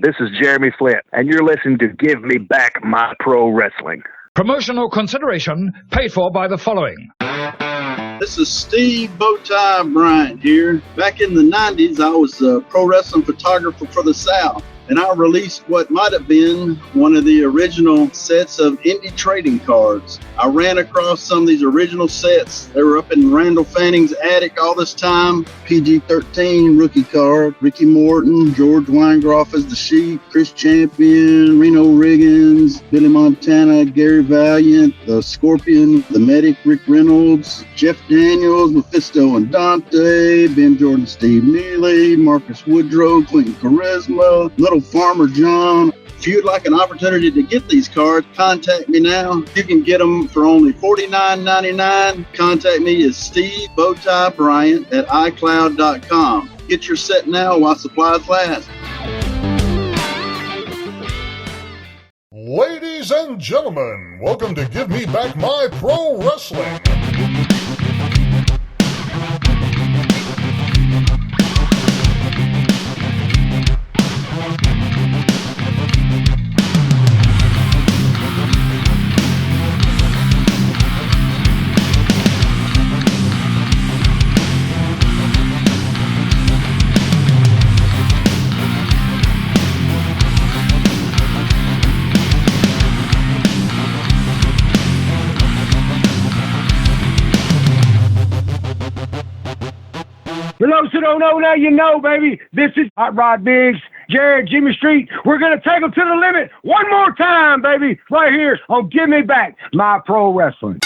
This is Jeremy Flynt, and you're listening to Give Me Back My Pro Wrestling. Promotional consideration paid for by the following. This is Steve BOWTIE Bryant here. Back in the 90s, I was a pro wrestling photographer for the South, and I released what might have been one of the original sets of indie trading cards. I ran across some of these original sets. They were up in Randall Fanning's attic all this time. PG-13 rookie card, Ricky Morton, George Weingroff as the Sheik, Chris Champion, Reno Riggins, Billy Montana, Gary Valiant, the Scorpion, the Medic, Rick Reynolds, Jeff Daniels, Mephisto and Dante, Ben Jordan, Steve Neely, Marcus Woodrow, Quinton Quarisma, Little Farmer John. If you'd like an opportunity to get these cards, contact me now. You can get them for only $49.99. Contact me at stevebowtiebryant at iCloud.com. Get your set now while supplies last. Ladies and gentlemen, welcome to Give Me Back My Pro Wrestling. For those who don't know, now you know, baby. This is Hot Rod Biggs, Jared, Jimmy Street. We're going to take them to the limit one more time, baby, right here on Give Me Back My Pro Wrestling.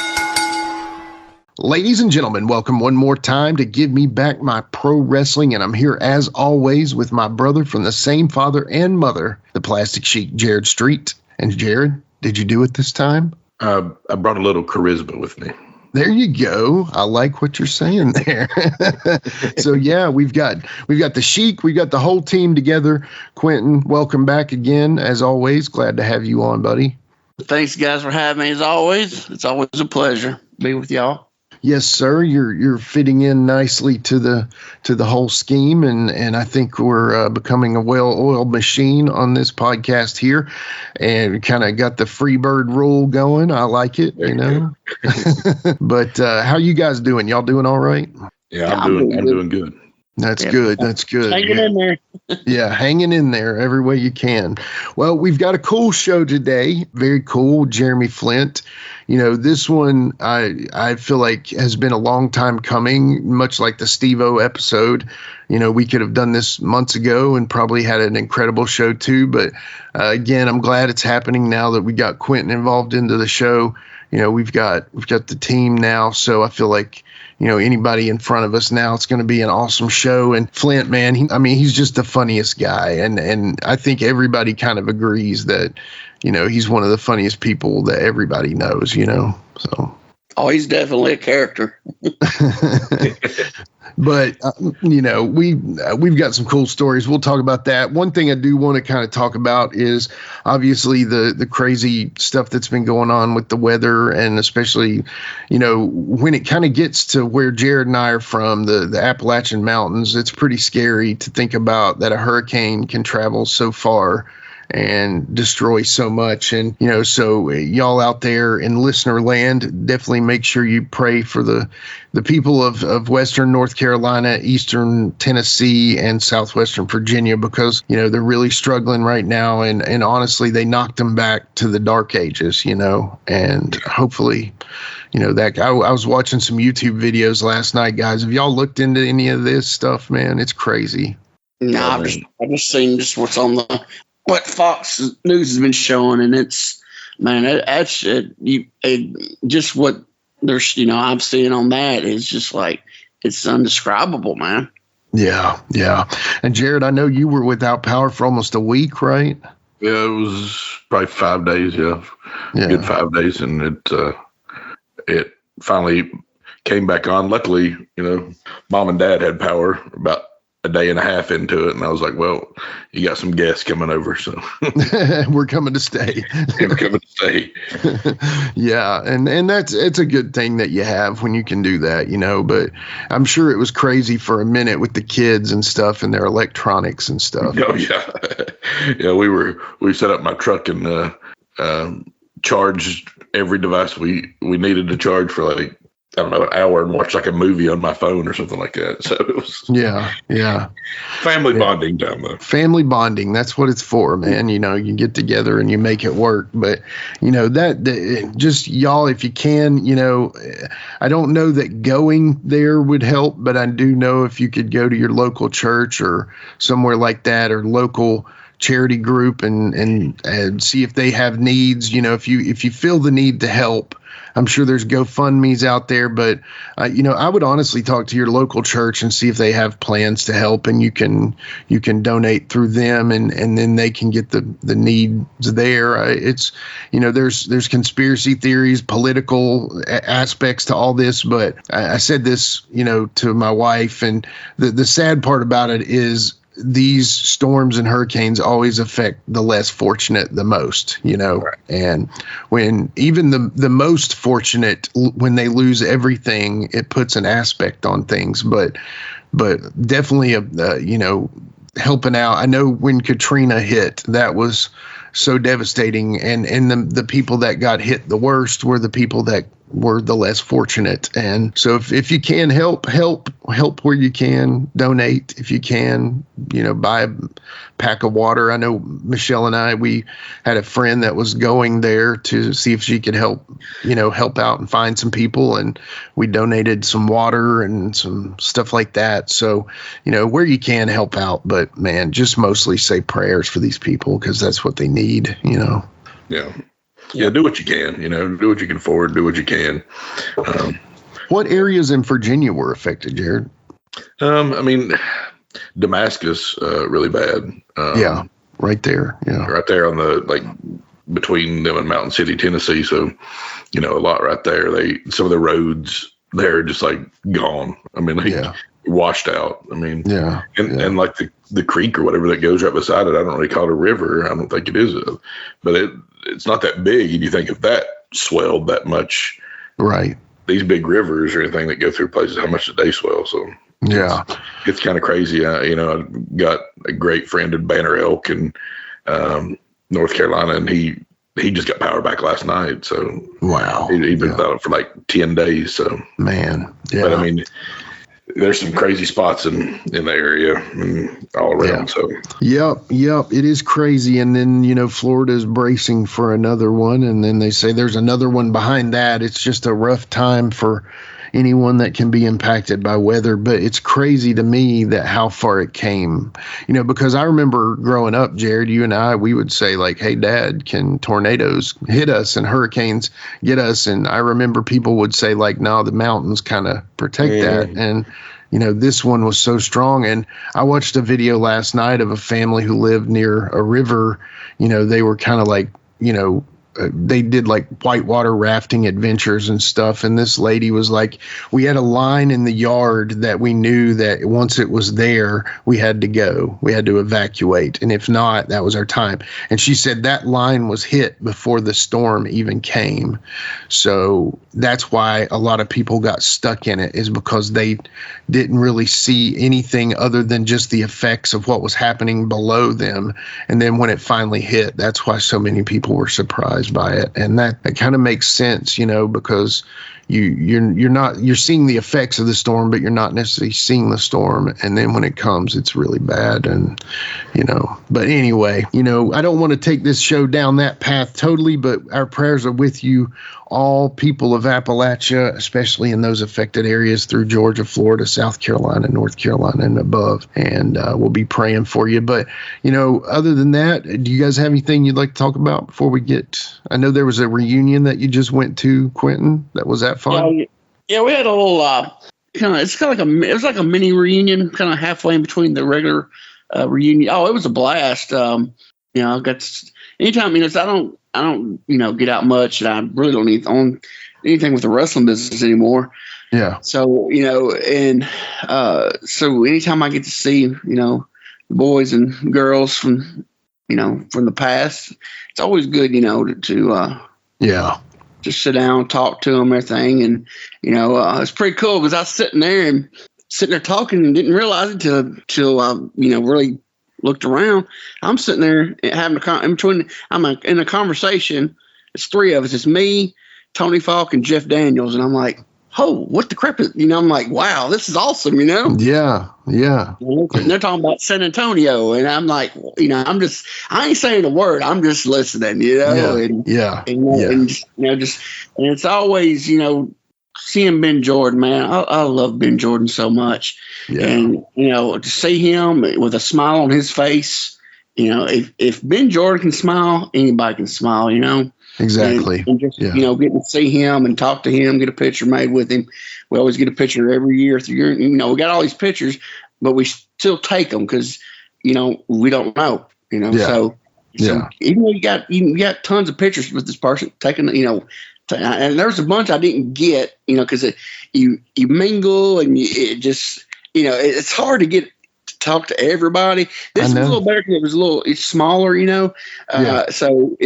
Ladies and gentlemen, welcome one more time to Give Me Back My Pro Wrestling, and I'm here as always with my brother from the same father and mother, the Plastic Sheik, Jared Street. And Jared, did you do it this time? I brought a little charisma with me. There you go. I like what you're saying there. So yeah, we've got the Sheik, we've got the whole team together. Quinton, welcome back again. As always, glad to have you on, buddy. Thanks, guys, for having me. As always, it's always a pleasure to be with y'all. Yes, sir. You're fitting in nicely to the whole scheme, and I think we're becoming a well-oiled machine on this podcast here, and kind of got the free bird rule going. I like it, you know. But how you guys doing? Y'all doing all right? Yeah, I'm doing good. That's good. That's good. Hanging in there. Yeah, hanging in there every way you can. Well, we've got a cool show today. Very cool. Jeremy Flynt. You know, this one I feel like has been a long time coming, much like the Steve-O episode. You know, we could have done this months ago and probably had an incredible show too. But again, I'm glad it's happening now that we got Quinton involved into the show. You know, we've got the team now, so I feel like, you know, anybody in front of us now, it's going to be an awesome show. And Flynt, man, he's just the funniest guy. And I think everybody kind of agrees that, you know, he's one of the funniest people that everybody knows, you know, so. Oh, he's definitely a character. But, you know, we've got some cool stories. We'll talk about that. One thing I do want to kind of talk about is obviously the crazy stuff that's been going on with the weather, and especially, you know, when it kind of gets to where Jared and I are from, the Appalachian Mountains, it's pretty scary to think about that a hurricane can travel so far and destroy so much. And, you know, so y'all out there in listener land, definitely make sure you pray for the people of Western North Carolina, Eastern Tennessee, and Southwestern Virginia, because, you know, they're really struggling right now. And honestly, they knocked them back to the dark ages, you know, and hopefully, you know, that I was watching some YouTube videos last night, guys. Have y'all looked into any of this stuff, man? It's crazy. No, I've just seen just what's on what Fox News has been showing, and it's, man, that's just what there's, you know, I'm seeing on that is just like, it's indescribable, man. Yeah. And Jared, I know you were without power for almost a week, right? Yeah, it was probably 5 days. Yeah. Good 5 days, and it finally came back on. Luckily, you know, Mom and Dad had power about a day and a half into it, and I was like, well, you got some guests coming over, so we're coming to stay. We're coming to stay. Yeah, and it's a good thing that you have when you can do that, but I'm sure it was crazy for a minute with the kids and stuff and their electronics and stuff. Oh yeah. We set up my truck and charged every device we needed to charge for like, I don't know, an hour, and watch like a movie on my phone or something like that. So it was family bonding time though. Family bonding, that's what it's for, man. You get together and you make it work. But that just y'all, if you can, I don't know that going there would help, but I do know if you could go to your local church or somewhere like that, or local charity group and see if they have needs. If you feel the need to help, I'm sure there's GoFundMe's out there, but I would honestly talk to your local church and see if they have plans to help, and you can donate through them, and then they can get the needs there. It's there's conspiracy theories, political aspects to all this, but I said this to my wife, and the sad part about it is these storms and hurricanes always affect the less fortunate the most, right. And when even the most fortunate, when they lose everything, it puts an aspect on things, but definitely, helping out. I know when Katrina hit, that was so devastating, and the people that got hit the worst were the people that were the less fortunate. And so if you can help where you can, donate if you can, buy a pack of water. I know Michelle and I, we had a friend that was going there to see if she could help out and find some people, and we donated some water and some stuff like that. So, where you can, help out, but man, just mostly say prayers for these people, because that's what they need, Yeah, do what you can, do what you can afford, do what you can. What areas in Virginia were affected, Jared? Damascus, really bad. Right there. Yeah. Right there on the, between them and Mountain City, Tennessee. So, a lot right there. Some of the roads there are just gone. Washed out. And like the creek or whatever that goes right beside it, I don't really call it a river. I don't think it is, but it's not that big. And you think if that swelled that much, right? These big rivers or anything that go through places, how much did they swell? So it's kind of crazy. I got a great friend in Banner Elk in North Carolina, and he just got power back last night. So wow, he'd been without it for 10 days. So man, but there's some crazy spots in the area and all around. So yep, it is crazy. And then Florida is bracing for another one, and then they say there's another one behind that. It's just a rough time for anyone that can be impacted by weather. But it's crazy to me that how far it came, because I remember growing up, Jared, you and I, we would say hey, Dad, can tornadoes hit us and hurricanes get us? And I remember people would say no, the mountains kind of protect that. And this one was so strong. And I watched a video last night of a family who lived near a river. They were kind of they did whitewater rafting adventures and stuff. And this lady was we had a line in the yard that we knew that once it was there, we had to go. We had to evacuate. And if not, that was our time. And she said that line was hit before the storm even came. So that's why a lot of people got stuck in it, is because they didn't really see anything other than just the effects of what was happening below them. And then when it finally hit, that's why so many people were surprised by it. And that kind of makes sense, because you're seeing the effects of the storm, but you're not necessarily seeing the storm. And then when it comes, it's really bad. And but anyway, I don't want to take this show down that path totally, but our prayers are with you, all people of Appalachia, especially in those affected areas through Georgia, Florida, South Carolina, North Carolina, and above. And we'll be praying for you. But, other than that, do you guys have anything you'd like to talk about before we get? I know there was a reunion that you just went to, Quinton. Was that fun? Yeah, we had a little it was like a mini reunion, kind of halfway in between the regular reunion. Oh, it was a blast. I got anytime, I don't, get out much, and I really don't need on anything with the wrestling business anymore. Yeah. So, and so anytime I get to see, the boys and girls from the past, it's always good, to just sit down and talk to them, everything. And, it's pretty cool because I was sitting there talking and didn't realize it till I, really looked around. I'm sitting there having I'm in a conversation. It's three of us. It's me, Tony Falk, and Jeff Daniels. And I'm like, oh, what the crap is, I'm like, wow, this is awesome, Yeah. And they're talking about San Antonio. And I'm like, I ain't saying a word. I'm just listening, And it's always, seeing Ben Jordan, man, I love Ben Jordan so much. Yeah. And, to see him with a smile on his face, if Ben Jordan can smile, anybody can smile, Exactly. And just, getting to see him and talk to him, get a picture made with him. We always get a picture every year. We got all these pictures, but we still take them because, we don't know, So even though you got tons of pictures with this person taking, and there's a bunch I didn't get, because you mingle and it just, it's hard to get to talk to everybody. This was a little better because it's smaller, so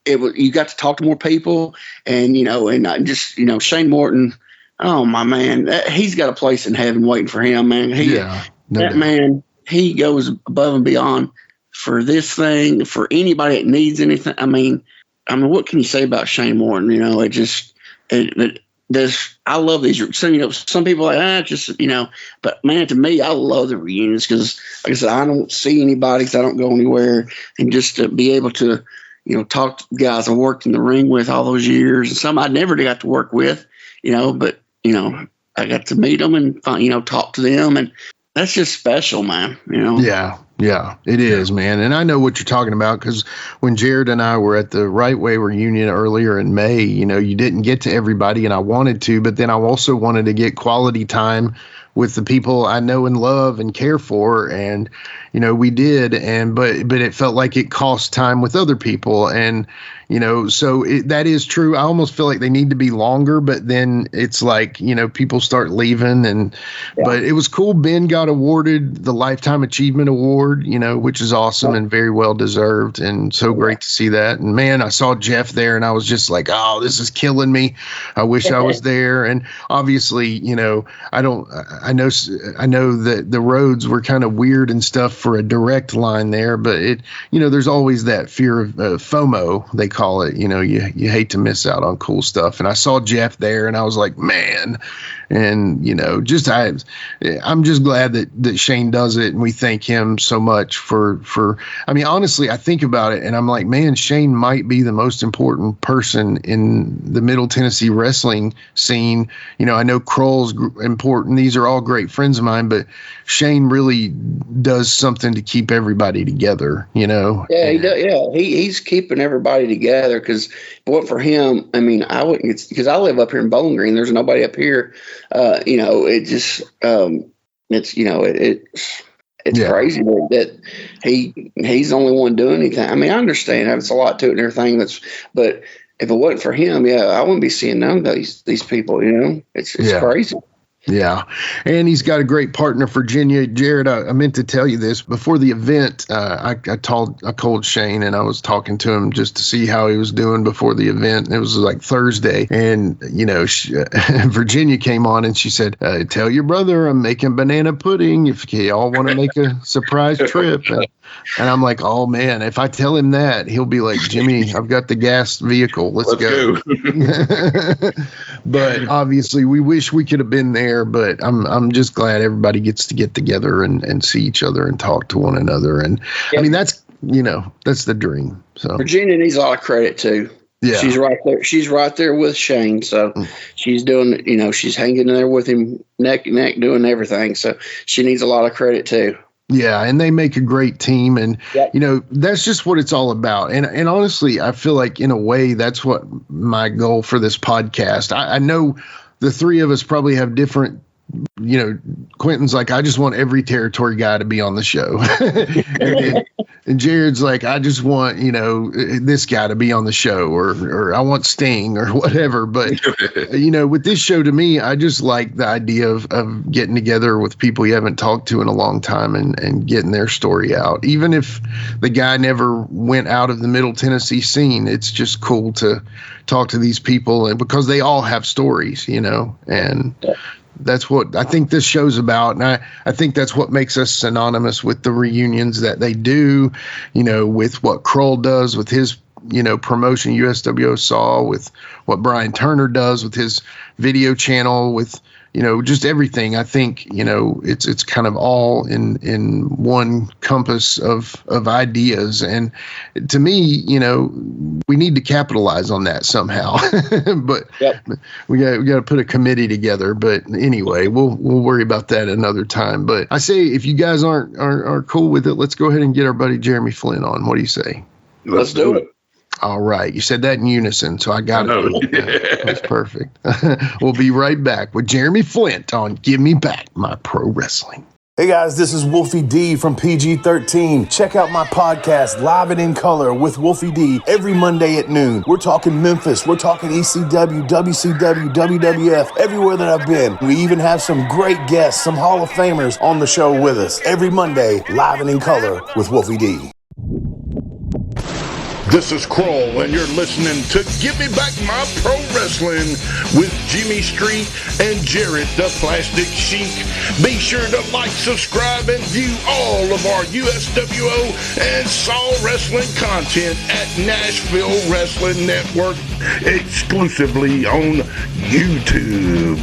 you got to talk to more people, and and just Shane Morton. Oh my man, he's got a place in heaven waiting for him, man. Man, he goes above and beyond for this thing, for anybody that needs anything. I mean, what can you say about Shane Morton? I love these. So, some people are like, but man, to me, I love the reunions because, like I said, I don't see anybody because I don't go anywhere, and just to be able to, talk to guys I worked in the ring with all those years, and some I never got to work with, but I got to meet them and talk to them, and that's just special, man. Yeah, it is, man. And I know what you're talking about because when Jared and I were at the Right Way reunion earlier in May, you didn't get to everybody, and I wanted to, but then I also wanted to get quality time with the people I know and love and care for. And, we did. But it felt like it cost time with other people. And, so that is true. I almost feel like they need to be longer, but then it's like, people start leaving but it was cool. Ben got awarded the Lifetime Achievement Award, which is awesome and very well deserved. And so great to see that. And man, I saw Jeff there and I was just like, oh, this is killing me. I wish I was there. And obviously, I know that the roads were kind of weird and stuff for a direct line there, but there's always that fear of FOMO, they call it. You hate to miss out on cool stuff. And I saw Jeff there and I was like, man. And I'm just glad that Shane does it, and we thank him so much for honestly, I think about it and I'm like, man, Shane might be the most important person in the Middle Tennessee wrestling scene. I know Kroll's important. These are all great friends of mine, but Shane really does something to keep everybody together, Yeah, he does. Yeah, he's keeping everybody together because, but for him, I wouldn't, because I live up here in Bowling Green. There's nobody up here. It just, it's crazy that he's the only one doing anything. I understand it's a lot to it and everything. But if it wasn't for him, I wouldn't be seeing none of these people. It's crazy. Yeah. And he's got a great partner, Virginia. Jared, I meant to tell you this before the event. I called Shane and I was talking to him just to see how he was doing before the event. It was like Thursday. And, Virginia came on and she said, tell your brother I'm making banana pudding if y'all want to make a surprise trip. And I'm like, oh, man, if I tell him that, he'll be like, Jimmy, I've got the gas vehicle. Let's go. But obviously, we wish we could have been there. But I'm just glad everybody gets to get together and see each other and talk to one another. And that's the dream. So Virginia needs a lot of credit, too. Yeah. She's right there. She's right there with Shane. So she's doing, she's hanging in there with him neck and neck, doing everything. So she needs a lot of credit, too. Yeah, and they make a great team, and that's just what it's all about. And honestly, I feel like in a way that's what my goal for this podcast. I know the three of us probably have different. Quinton's like, I just want every territory guy to be on the show. And then And Jared's like, I just want, this guy to be on the show, or I want Sting or whatever. But, with this show, to me, I just like the idea of getting together with people you haven't talked to in a long time and getting their story out. Even if the guy never went out of the Middle Tennessee scene, it's just cool to talk to these people, and because they all have stories, and that's what I think this show's about. And I think that's what makes us synonymous with the reunions that they do, with what Kroll does with his, promotion USWO Saw, with what Brian Turner does with his video channel, with, just everything. I think, it's kind of all in one compass of ideas. And to me, we need to capitalize on that somehow. But we got to put a committee together. But anyway, we'll worry about that another time. But I say, if you guys aren't cool with it, let's go ahead and get our buddy Jeremy Flynt on. What do you say? Let's do it. All right. You said that in unison, so I got it. That's perfect. We'll be right back with Jeremy Flynt on Give Me Back My Pro Wrestling. Hey guys, this is Wolfie D from PG-13. Check out my podcast, Live and in Color with Wolfie D, every Monday at noon. We're talking Memphis, we're talking ECW, WCW, WWF, everywhere that I've been. We even have some great guests, some Hall of Famers on the show with us. Every Monday, Live and in Color with Wolfie D. This is Kroll, and you're listening to Give Me Back My Pro Wrestling with Jimmy Street and Jarrett the Plastic Sheik. Be sure to like, subscribe, and view all of our USWO and Saw Wrestling content at Nashville Wrestling Network, exclusively on YouTube.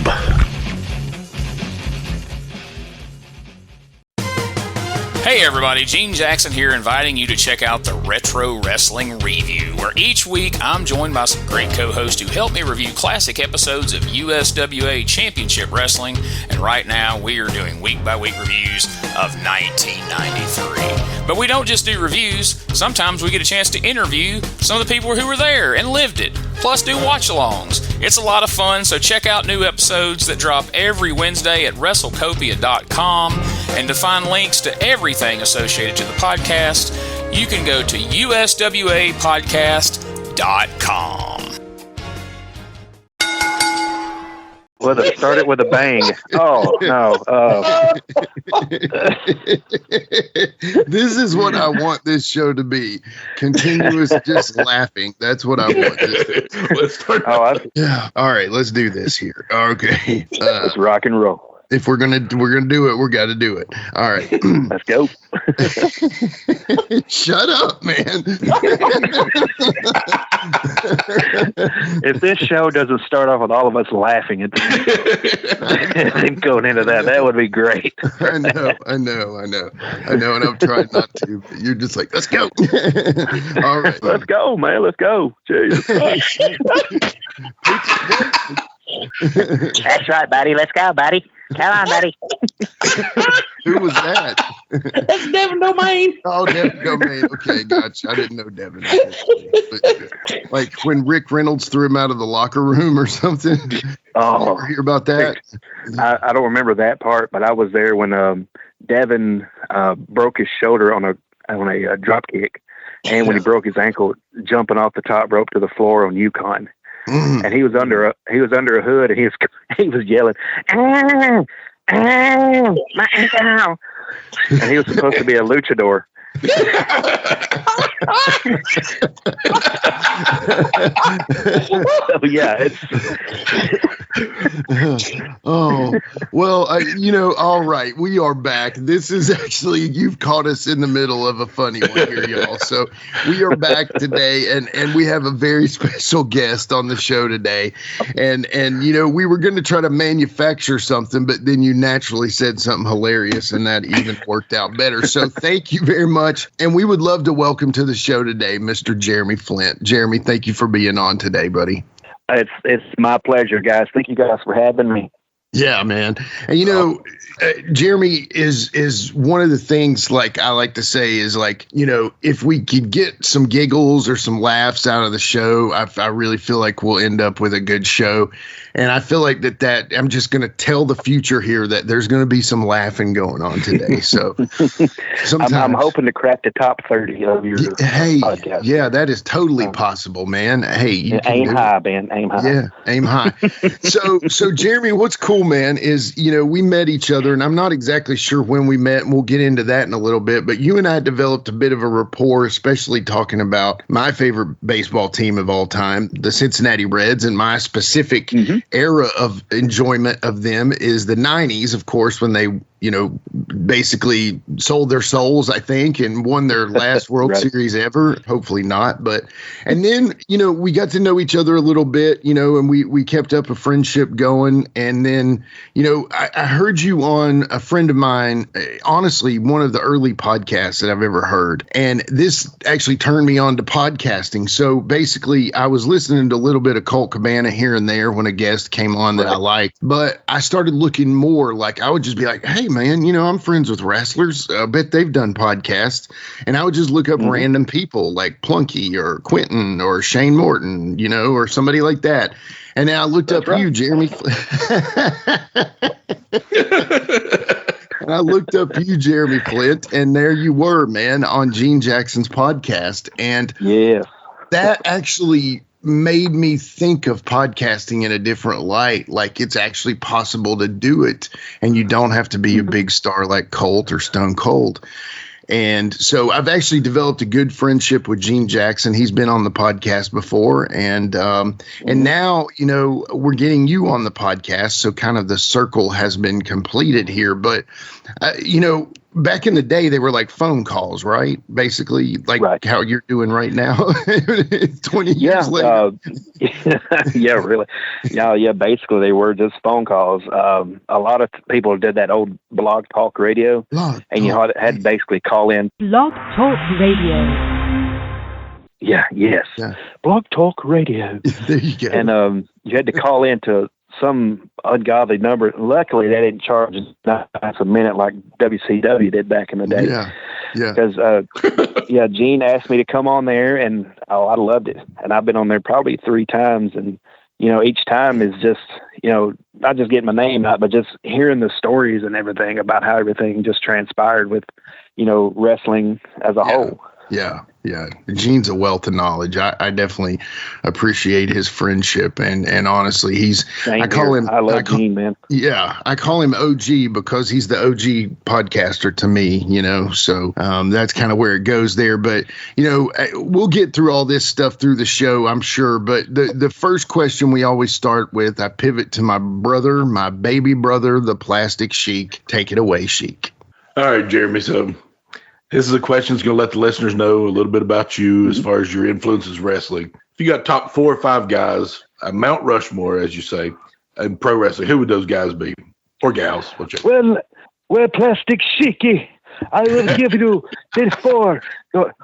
Hey everybody, Gene Jackson here, inviting you to check out the Retro Wrestling Review, where each week I'm joined by some great co-hosts who help me review classic episodes of USWA Championship Wrestling, and right now we are doing week-by-week reviews of 1993. But we don't just do reviews, sometimes we get a chance to interview some of the people who were there and lived it, plus do watch-alongs. It's a lot of fun, so check out new episodes that drop every Wednesday at WrestleCopia.com, and to find links to everything associated to the podcast, you can go to USWApodcast.com. Well, it started with a bang. Oh, no. This is what I want this show to be. Continuous just laughing. That's what I want this to be. Let's start. Yeah. All right, let's do this here. Okay. Let's rock and roll. If we're gonna do it, we got to do it. All right. Let's go. Shut up, man. If this show doesn't start off with all of us laughing and going into that would be great. I know. And I'm trying not to, but you're just like, let's go. All right. Let's go, man. Let's go. Jesus. That's right, buddy. Let's go, buddy. Come on, buddy. Who was that? That's Devin Domain. Oh, Devin Domain. Okay, gotcha. I didn't know Devin. But, like when Rick Reynolds threw him out of the locker room or something. Oh, you ever hear about that? I don't remember that part, but I was there when Devin broke his shoulder on a drop kick, and when he broke his ankle jumping off the top rope to the floor on Yukon. And he was under a hood, and he was yelling, my ankle. And he was supposed to be a luchador. So yeah, oh well, all right, we are back. This is actually, you've caught us in the middle of a funny one here, y'all. So we are back today, and we have a very special guest on the show today. And we were going to try to manufacture something, but then you naturally said something hilarious, and that even worked out better. So thank you very much. And we would love to welcome to the show today, Mr. Jeremy Flynt. Jeremy, thank you for being on today, buddy. It's my pleasure, guys. Thank you guys for having me. Yeah, man. And, you know, Jeremy is one of the things, like, I like to say is, like, you know, if we could get some giggles or some laughs out of the show, I really feel like we'll end up with a good show. And I feel like that I'm just going to tell the future here that there's going to be some laughing going on today. So I'm hoping to crack the top 30 of your podcast. Yeah, that is totally possible, man. Hey, you can aim high, man. Aim high. Yeah, aim high. So Jeremy, what's cool, man, is, you know, we met each other, and I'm not exactly sure when we met, and we'll get into that in a little bit, but you and I developed a bit of a rapport, especially talking about my favorite baseball team of all time, the Cincinnati Reds, and my specific era of enjoyment of them is the 90s, of course, when they, you know, basically sold their souls, I think, and won their last World Series ever. Hopefully not. And then, you know, we got to know each other a little bit, you know, and we kept up a friendship going. And then, you know, I heard you on a friend of mine, honestly, one of the early podcasts that I've ever heard. And this actually turned me on to podcasting. So basically, I was listening to a little bit of Colt Cabana here and there when a guest came on that I liked. But I started looking more, like, I would just be like, hey, man, you know, I'm friends with wrestlers. I bet they've done podcasts. And I would just look up random people like Plunkett or Quinton or Shane Morton, you know, or somebody like that. And then I looked up you, Jeremy. And I looked up you, Jeremy Flynt, and there you were, man, on Gene Jackson's podcast. And that actually made me think of podcasting in a different light. Like, it's actually possible to do it, and you don't have to be a big star like Colt or Stone Cold. And so I've actually developed a good friendship with Gene Jackson. He's been on the podcast before, and now, you know, we're getting you on the podcast. So kind of the circle has been completed here. But, you know, back in the day, they were like phone calls, right? Basically, like how you're doing right now, 20 years later. Yeah, really. Yeah, basically, they were just phone calls. A lot of people did that old Blog Talk Radio, and you had to basically call in. Blog Talk Radio. Yes. Blog Talk Radio. There you go. And you had to call into some ungodly number. Luckily, they didn't charge a minute like WCW did back in the day. Yeah. Because, Gene asked me to come on there, and I loved it. And I've been on there probably 3 times, and, you know, each time is just, you know, not just getting my name out, but just hearing the stories and everything about how everything just transpired with, you know, wrestling as a whole. Yeah. Gene's a wealth of knowledge. I definitely appreciate his friendship, and honestly, I love Gene, man. Yeah, I call him OG because he's the OG podcaster to me, you know. So that's kind of where it goes there. But, you know, we'll get through all this stuff through the show, I'm sure. But the first question we always start with, I pivot to my brother, my baby brother, the Plastic Sheik. Take it away, Sheik. All right, Jeremy. So this is a question that's going to let the listeners know a little bit about you as far as your influences wrestling. If you got top 4 or 5 guys, Mount Rushmore, as you say, in pro wrestling, who would those guys be? Or gals, whichever. Well, Plastic Sheik, I will give you the 4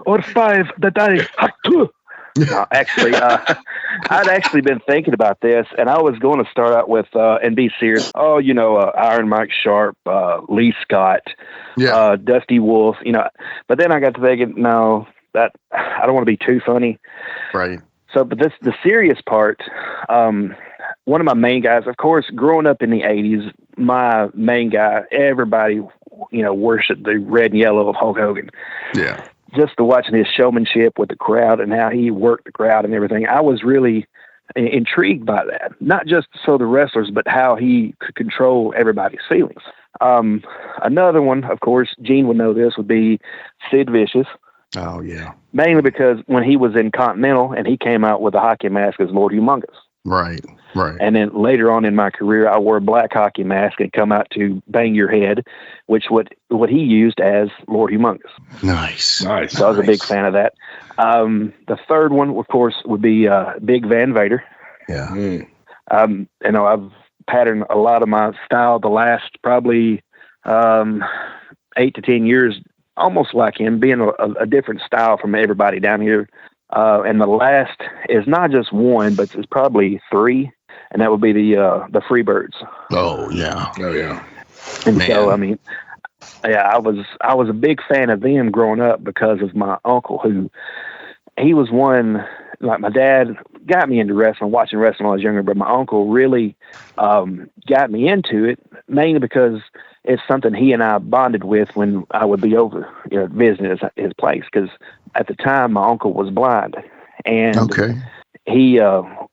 or 5 that I have to. Actually, I'd actually been thinking about this, and I was going to start out with and be serious. Oh, you know, Iron Mike Sharp, Lee Scott, Dusty Wolf, you know. But then I got to thinking, no, that I don't want to be too funny, right? So, but the serious part. One of my main guys, of course, growing up in the '80s, my main guy, everybody, you know, worshipped the red and yellow of Hulk Hogan. Yeah. Just to watching his showmanship with the crowd and how he worked the crowd and everything, I was really intrigued by that. Not just so the wrestlers, but how he could control everybody's feelings. Another one, of course, Gene would know this, would be Sid Vicious. Oh, yeah. Mainly because when he was in Continental and he came out with a hockey mask as Lord Humongous. Right. And then later on in my career, I wore a black hockey mask and come out to Bang Your Head, which what he used as Lord Humongous. Nice. So I was a big fan of that. The third one, of course, would be Big Van Vader. Yeah. You know, I've patterned a lot of my style the last probably 8 to 10 years, almost like him, being a different style from everybody down here. And the last is not just one, but it's probably 3. and that would be the Freebirds. Oh yeah. And Man. so, I mean, yeah, I was a big fan of them growing up because of my uncle, who he was one, like my dad got me into wrestling, watching wrestling when I was younger, but my uncle really got me into it, mainly because it's something he and I bonded with when I would be over, visiting his place. Because at the time, my uncle was blind, and he,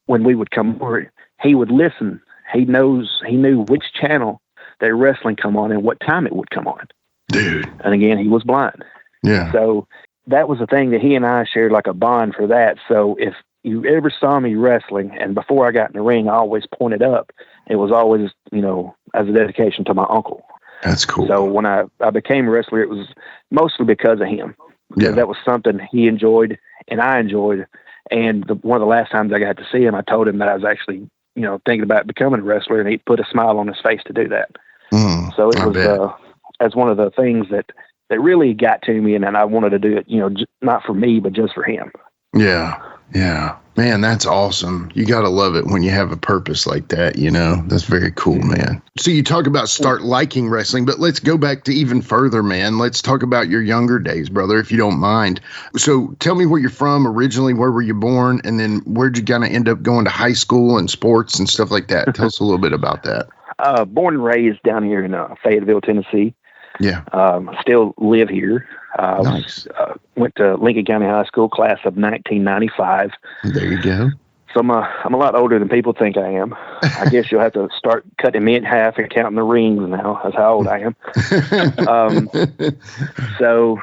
when we would come over, he would listen. He knew which channel that wrestling come on and what time it would come on. Dude. And again, he was blind. Yeah. So that was the thing that he and I shared, like a bond for that. So if you ever saw me wrestling, and before I got in the ring, I always pointed up. It was always, as a dedication to my uncle. That's cool. So when I became a wrestler, it was mostly because of him. Because that was something he enjoyed and I enjoyed. And one of the last times I got to see him, I told him that I was actually, thinking about becoming a wrestler, and he put a smile on his face to do that. So it was as one of the things that really got to me, and I wanted to do it, not for me, but just for him. Yeah. Yeah. Man, that's awesome. You got to love it when you have a purpose like that, That's very cool, man. So you talk about start liking wrestling, but let's go back to even further, man. Let's talk about your younger days, brother, if you don't mind. So tell me where you're from originally, where were you born, and then where'd you kind of end up going to high school and sports and stuff like that? Tell us a little bit about that. Born and raised down here in Fayetteville, Tennessee. Yeah. Still live here. Nice. Went to Lincoln County High School, class of 1995. There you go. So I'm a lot older than people think I am. I guess you'll have to start cutting me in half and counting the rings now. That's how old I am. So,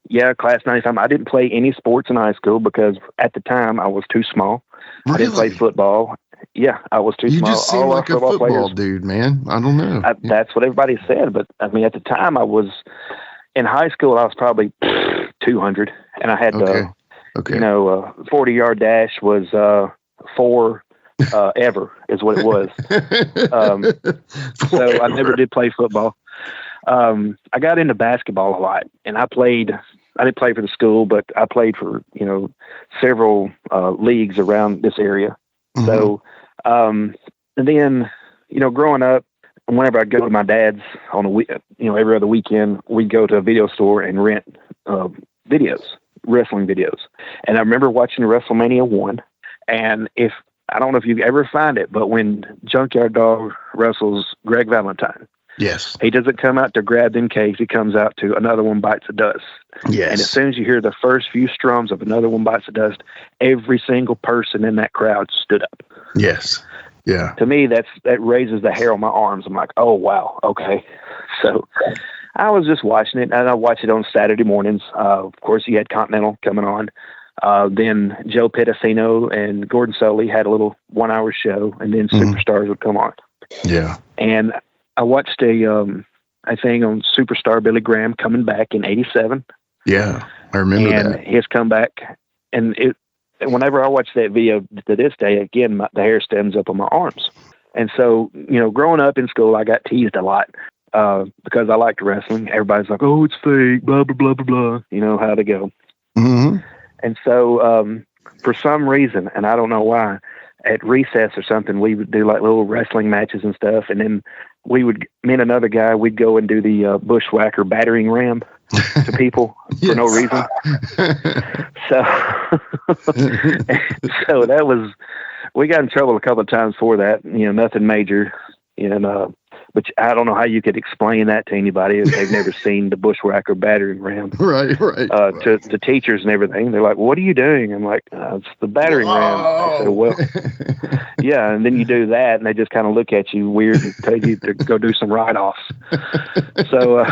yeah, class 95. I didn't play any sports in high school because at the time I was too small. Really? I didn't play football. Yeah, I was too small. You just seem like a football dude, man. I don't know. That's what everybody said. But, I mean, at the time I was in high school, I was probably 200. And I had, 40-yard dash was 4 ever is what it was. So I never did play football. I got into basketball a lot. And I didn't play for the school, but I played for, several leagues around this area. Mm-hmm. So, and then, growing up, whenever I'd go to my dad's on every other weekend, we'd go to a video store and rent wrestling videos. And I remember watching WrestleMania 1. And I don't know if you ever find it, but when Junkyard Dog wrestles Greg Valentine, yes, he doesn't come out to grab them cakes. He comes out to Another One Bites the Dust. Yes. And as soon as you hear the first few strums of Another One Bites the Dust, every single person in that crowd stood up. Yes. Yeah. To me, that raises the hair on my arms. I'm like, oh, wow. Okay. So I was just watching it, and I watch it on Saturday mornings. Of course, you had Continental coming on. Then Joe Pedicino and Gordon Sully had a little 1-hour show, and then Superstars would come on. Yeah. And I watched a thing on Superstar Billy Graham coming back in '87. Yeah, I remember that. And his comeback, and whenever I watch that video to this day, again, the hair stands up on my arms. And so, growing up in school, I got teased a lot because I liked wrestling. Everybody's like, "Oh, it's fake," blah blah blah blah blah. You know how to go. Mm-hmm. And so, for some reason, and I don't know why, at recess or something, we would do like little wrestling matches and stuff. And then me and another guy, we'd go and do the bushwhacker battering ram to people for no reason. So that was, we got in trouble a couple of times for that, nothing major. And, but I don't know how you could explain that to anybody if they've never seen the bushwhacker battering ram. Right. To teachers and everything. They're like, "What are you doing?" I'm like, "It's the battering ram." I said, "Well, yeah." And then you do that, and they just kind of look at you weird and tell you to go do some write-offs. So,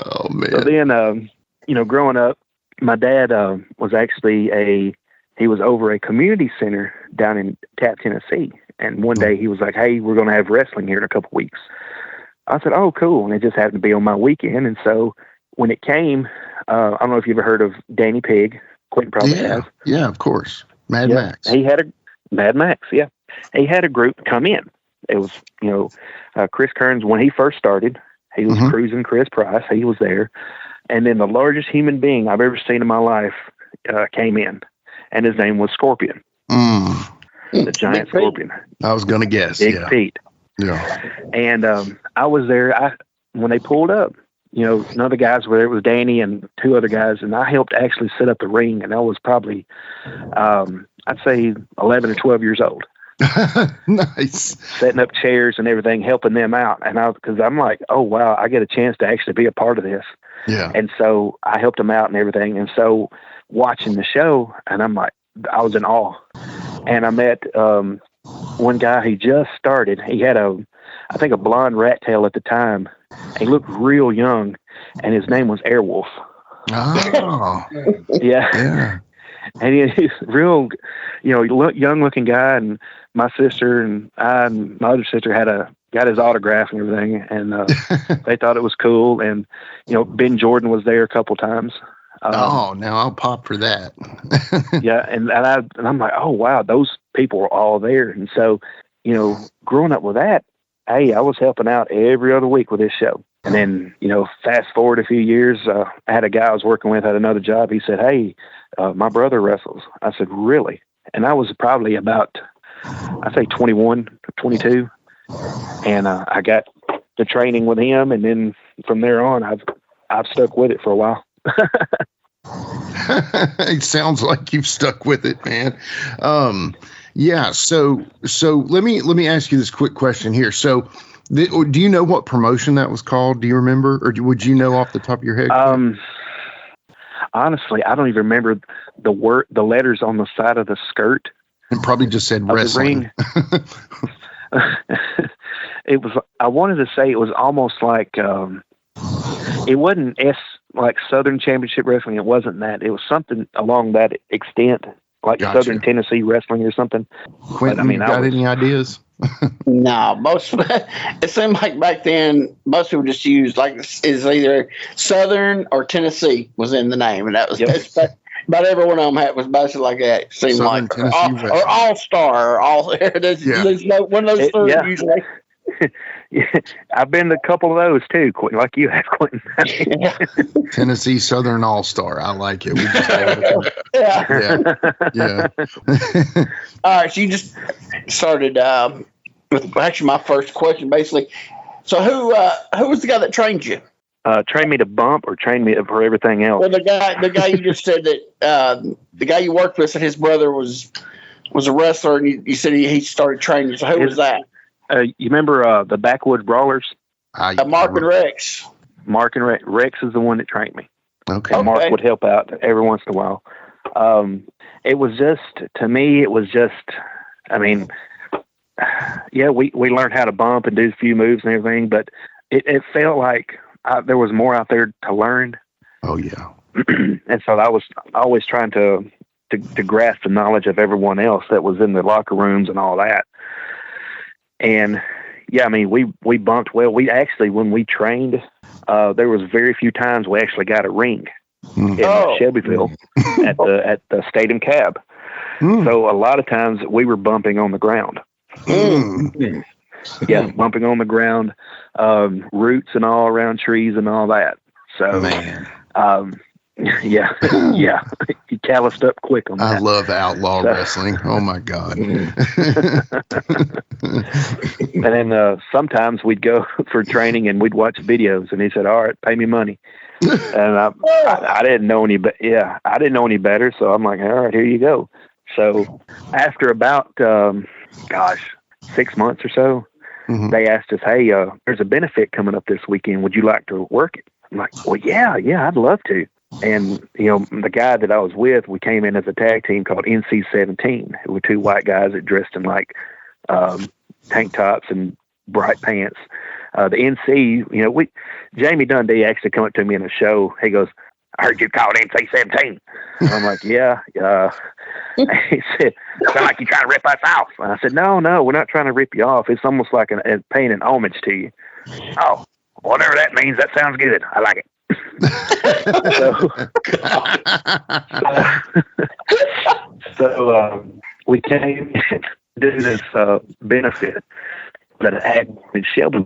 oh man. So then, growing up, my dad was actually he was over a community center down in Taft, Tennessee. And one day he was like, "Hey, we're going to have wrestling here in a couple weeks." I said, "Oh, cool." And it just happened to be on my weekend. And so when it came, I don't know if you've ever heard of Danny Pig. Quinton probably has. Yeah, of course. Mad Max. He had Mad Max, yeah. He had a group come in. It was, Chris Kearns, when he first started, he was cruising Chris Price. He was there. And then the largest human being I've ever seen in my life came in. And his name was Scorpion. the giant scorpion. I was going to guess. Big yeah. Pete. Yeah. And I was there when they pulled up. None of the guys were there. It was Danny and two other guys, and I helped actually set up the ring, and I was probably, I'd say 11 or 12 years old. Nice. Setting up chairs and everything, helping them out. And because I'm like, oh, wow, I get a chance to actually be a part of this. Yeah. And so I helped them out and everything. And so watching the show, and I'm like, I was in awe. And I met one guy, he just started. He had I think a blonde rat tail at the time. He looked real young, and his name was Airwolf. Oh. Yeah. Yeah. And he's real, young looking guy. And my sister and I and my other sister got his autograph and everything. And they thought it was cool. And, Ben Jordan was there a couple times. Now I'll pop for that. Yeah. And I'm like, oh, wow, those people were all there. And so, growing up with that, hey, I was helping out every other week with this show. And then, fast forward a few years, I had a guy I was working with at another job. He said, hey, my brother wrestles. I said, really? And I was probably about, I say 21, 22. And I got the training with him. And then from there on, I've stuck with it for a while. It sounds like you've stuck with it, man. Yeah. So let me ask you this quick question here. So do you know what promotion that was called? Do you remember, or would you know off the top of your head? Honestly, I don't even remember the letters on the side of the skirt. It probably just said wrestling. It was, I wanted to say it was almost like, it wasn't like Southern Championship Wrestling. It wasn't that. It was something along that extent, like Gotcha. Southern Tennessee Wrestling or something. Quinton, you got any ideas? No, it seemed like back then most people just used is either Southern or Tennessee was in the name, and that was about every one of them was basically like that. It seemed Southern like or All Star or all. There's no one of those three usually. Yeah, I've been to a couple of those too, like you have, Quentin. Tennessee Southern All Star. I like it. We just yeah. All right, so you just started with actually my first question, basically. So who was the guy that trained you? Trained me to bump or trained me for everything else? Well, the guy you just said that the guy you worked with said his brother was a wrestler, and you said he started training you. So who was that? You remember the Backwoods Brawlers? Mark and Rex. Mark and Rex. Rex is the one that trained me. Okay. And Mark would help out every once in a while. It was just, to me, I mean, yeah, we learned how to bump and do a few moves and everything, but it felt like there was more out there to learn. Oh, yeah. And so I was always trying to grasp the knowledge of everyone else that was in the locker rooms and all that. And yeah, I mean, we bumped well. We actually, when we trained, there was very few times we actually got a ring in Shelbyville at the Stadium Cab. So a lot of times we were bumping on the ground. Yeah, bumping on the ground, roots and all around trees and all that. So, man. Yeah, you calloused up quick on that. I love outlaw wrestling. Oh my God. And then sometimes we'd go for training and we'd watch videos, and he said, all right, pay me money. And I didn't know any, but yeah, I didn't know any better. So I'm like, all right, here you go. So after about, 6 months or so, they asked us, hey, there's a benefit coming up this weekend. Would you like to work it? I'm like, well, yeah, I'd love to. And, the guy that I was with, we came in as a tag team called NC-17. It were two white guys that dressed in like tank tops and bright pants. The NC, Jamie Dundee actually come up to me in a show. He goes, I heard you called NC-17. And I'm like, yeah. He said, sound like you're trying to rip us off. And I said, no, we're not trying to rip you off. It's almost like paying an homage to you. Oh, whatever that means, that sounds good. I like it. So we came to do this benefit that had in Shelby,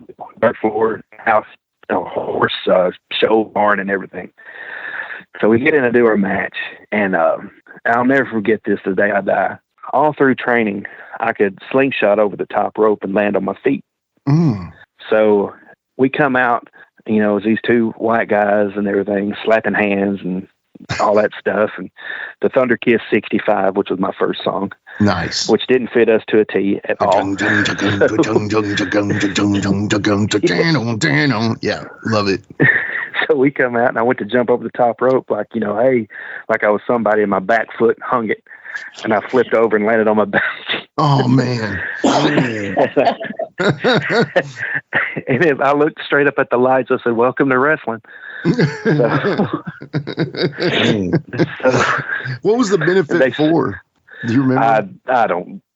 for house, horse show barn and everything. So we get in to do our match, and I'll never forget this the day I die. all through training, I could slingshot over the top rope and land on my feet. So we come out, you know, as these two white guys and everything, slapping hands and all that stuff. And the Thunder Kiss 65, which was my first song. Nice. Which didn't fit us to a T at all. Yeah, love it. So we come out, and I went to jump over the top rope like, you know, hey, like I was somebody, and my back foot hung it. And I flipped over and landed on my back. Oh, man. And then I looked straight up at the lights. I said, welcome to wrestling. What was the benefit for? Do you remember?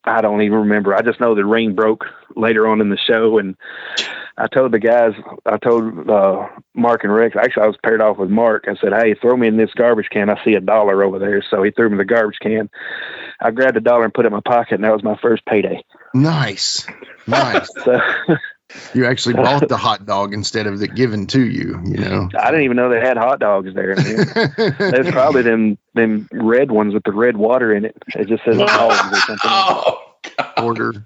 I don't even remember. I just know the ring broke later on in the show, and I told the guys, Mark and Rex, actually I was paired off with Mark. I said, hey, throw me in this garbage can. I see $1 over there. So he threw me in the garbage can. I grabbed $1 and put it in my pocket, and that was my first payday. Nice. So, you actually bought the hot dog instead of it given to you, you know. I didn't even know they had hot dogs there. There's probably them red ones with the red water in it. It just says dogs or something. Order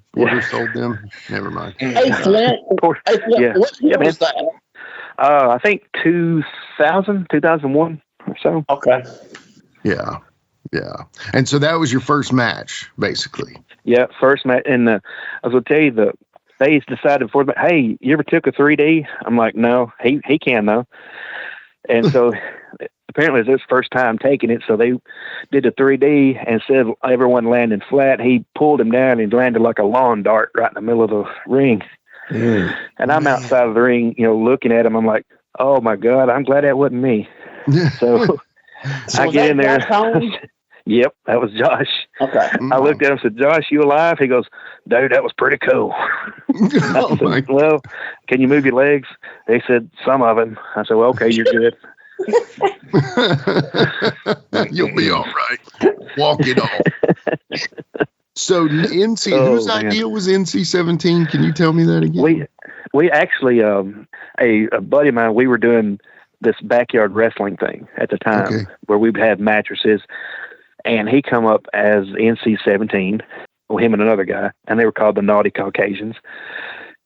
sold them. Never mind. Hey, Flynt. What year was that? I think 2001 or so. Okay. Yeah. And so that was your first match, basically. Yeah, first match. And I was going to tell you, they decided before, hey, you ever took a 3D? I'm like, no. He can, though. And so apparently it was his first time taking it, so they did a 3D, and instead of everyone landing flat, he pulled him down and landed like a lawn dart right in the middle of the ring. And I'm outside of the ring, you know, looking at him. I'm like, oh, my God, I'm glad that wasn't me. So I get in there. Yep, that was Josh. Okay. I looked at him and said, Josh, you alive? He goes, dude, that was pretty cool. I said, well, can you move your legs? They said, some of them. I said, well, okay, you're good. You'll be all right. Walk it off. So whose idea was NC-17? Can you tell me that again? We actually, a buddy of mine, we were doing this backyard wrestling thing at the time where we'd have mattresses, and he come up as NC-17, well, him and another guy, and they were called the Naughty Caucasians.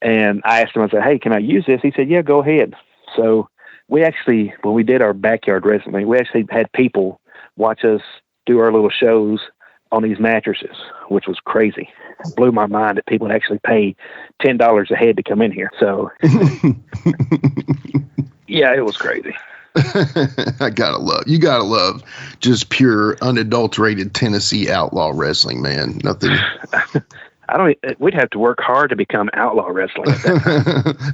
And I asked him, I said, hey, can I use this? He said, yeah, go ahead. So we actually, when we did our backyard wrestling, we actually had people watch us do our little shows on these mattresses, which was crazy. It blew my mind that people would actually pay $10 a head to come in here. So, yeah, it was crazy. You gotta love just pure unadulterated Tennessee outlaw wrestling, man. Nothing. We'd have to work hard to become outlaw wrestling.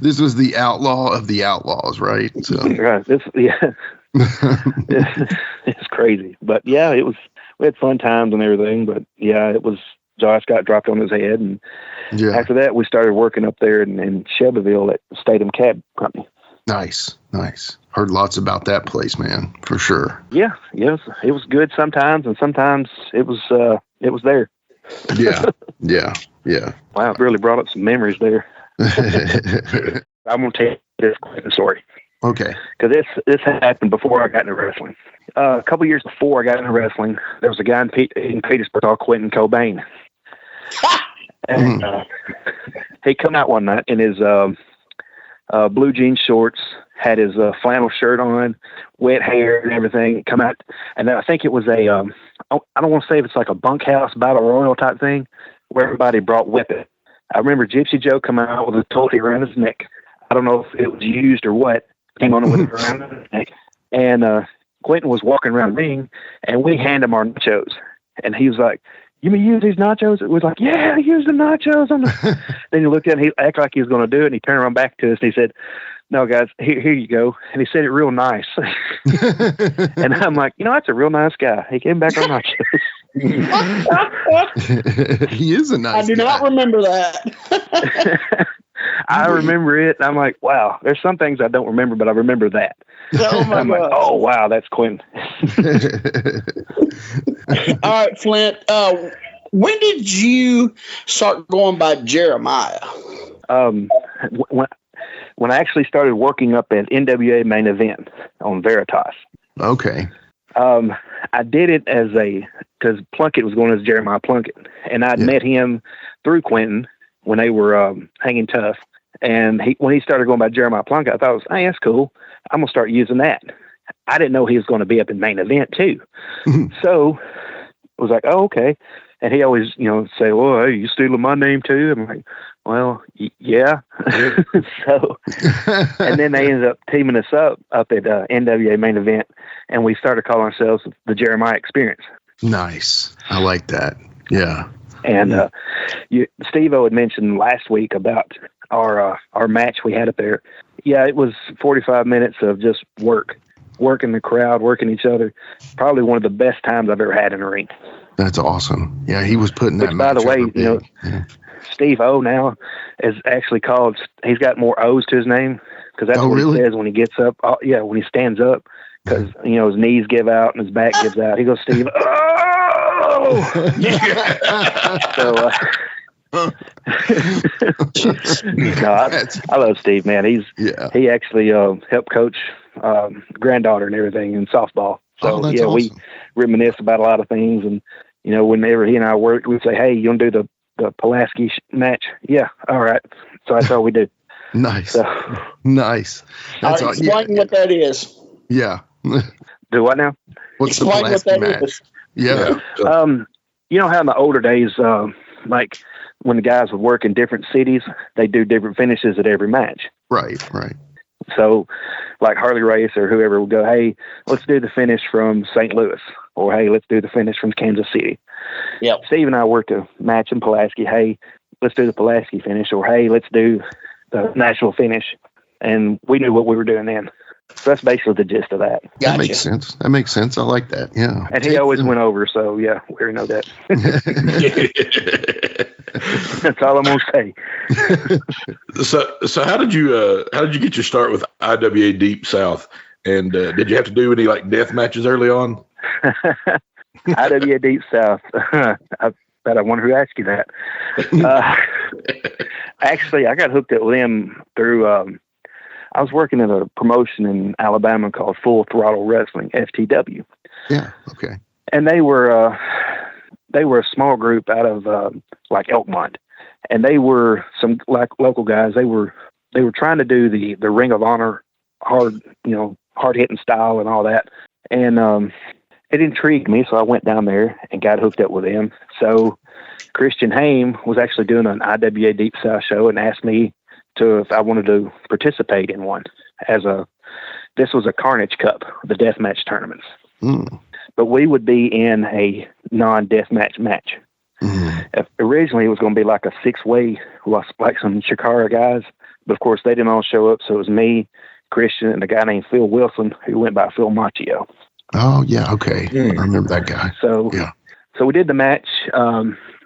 This was the outlaw of the outlaws, right? So. Right. It's crazy, but yeah, we had fun times and everything, but yeah, Josh got dropped on his head. And after that, we started working up there in Shelbyville at Statham Cab Company. Nice. Heard lots about that place, man, for sure. Yeah. Yes. It was good sometimes, and sometimes it was there. Yeah. Wow. It really brought up some memories there. I'm going to tell you this story. Okay. Because this happened before I got into wrestling. A couple years before I got into wrestling, there was a guy in Petersburg called Quinton Quarisma. And he come out one night in his blue jean shorts, had his flannel shirt on, wet hair and everything. Come out, and I think it was I don't want to say if it's like a bunkhouse battle royal type thing, where everybody brought weapons. I remember Gypsy Joe come out with a tulsi around his neck. I don't know if it was used or what. Came on with it around his neck. And Quentin was walking around the ring, and we handed him our nachos. And he was like, you mean use these nachos? It was like, yeah, use the nachos. Then he looked at it, and he acted like he was going to do it, and he turned around back to us, and he said, no, guys, here you go. And he said it real nice. And I'm like, that's a real nice guy. He came back on nachos. He is a nice guy. I do not remember that. I remember it, and I'm like, wow, there's some things I don't remember, but I remember that. Oh, my I'm God. like, oh, wow, that's Quentin. All right, Flynt, when did you start going by Jeremiah? When I actually started working up at NWA Main Event on Veritas. Okay. I did it because Plunkett was going as Jeremiah Plunkett, and I'd met him through Quinton when they were hanging tough. And when he started going by Jeremiah Plunkett, I thought, hey, that's cool. I'm gonna start using that. I didn't know he was going to be up in Main Event too, so I was like, oh, okay. And he always, say, well, hey, you stealing my name too? I'm like, well, yeah. So, and then they ended up teaming us up at NWA Main Event, and we started calling ourselves the Jeremiah Experience. Nice. I like that. Yeah. And Steve-O had mentioned last week about our match we had up there. Yeah, it was 45 minutes of just working the crowd, working each other. Probably one of the best times I've ever had in a ring. That's awesome. Yeah, he was putting that. Which, by the way, Steve-O now is actually called. He's got more O's to his name because that's what he says when he gets up. When he stands up, because his knees give out and his back gives out. He goes, Steve. Oh, so. I love Steve, man. He actually helped coach granddaughter and everything in softball. So awesome. We reminisce about a lot of things, and whenever he and I worked, we'd say, "Hey, you want to do the Pulaski match?" Yeah, all right. So that's all we do. Nice, so, nice. That's explain what that is. Yeah. Do what now? What's explain the Pulaski match? Is. Yeah. You know how in the older days, like when the guys would work in different cities, they do different finishes at every match. Right. So, like Harley Race or whoever would go, hey, let's do the finish from St. Louis, or hey, let's do the finish from Kansas City. Yep. Steve and I worked a match in Pulaski. Hey, let's do the Pulaski finish, or hey, let's do the Nashville finish. And we knew what we were doing then. So that's basically the gist of that. Gotcha. That makes sense. I like that. Yeah. And he always went over, so yeah, we already know that. That's all I'm gonna say. So how did you get your start with IWA Deep South? And did you have to do any like death matches early on? IWA Deep South. I wonder who asked you that. Actually, I got hooked up with them through. I was working at a promotion in Alabama called Full Throttle Wrestling, FTW. Yeah. Okay. And they were a small group out of like Elkmont, and they were some like local guys. They were trying to do the Ring of Honor hard hitting style and all that. And it intrigued me, so I went down there and got hooked up with them. So Christian Haim was actually doing an IWA Deep South show and asked me if I wanted to participate in one this was a Carnage Cup, the deathmatch tournaments. But we would be in a non-deathmatch match. Originally, it was going to be like a 6-way, like some Shikara guys. But of course, they didn't all show up. So it was me, Christian, and a guy named Phil Wilson, who went by Phil Machio. Oh, yeah. Okay. I remember that guy. So we did the match,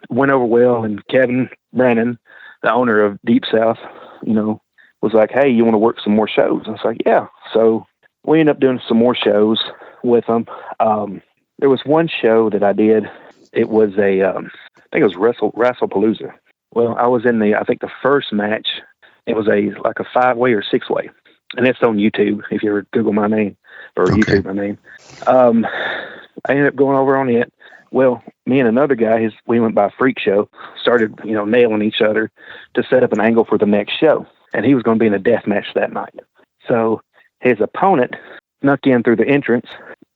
went over well, and Kevin Brennan, the owner of Deep South, was like, hey, you want to work some more shows? I was like, yeah. So we ended up doing some more shows with them. There was one show that I did. It was I think it was WrestlePalooza. Well, I was in I think the first match, it was like a 5-way or 6-way. And it's on YouTube if you ever Google my name or YouTube my name. I ended up going over on it. Well, me and another guy, we went by Freak Show, started, nailing each other to set up an angle for the next show. And he was going to be in a death match that night. So his opponent snuck in through the entrance,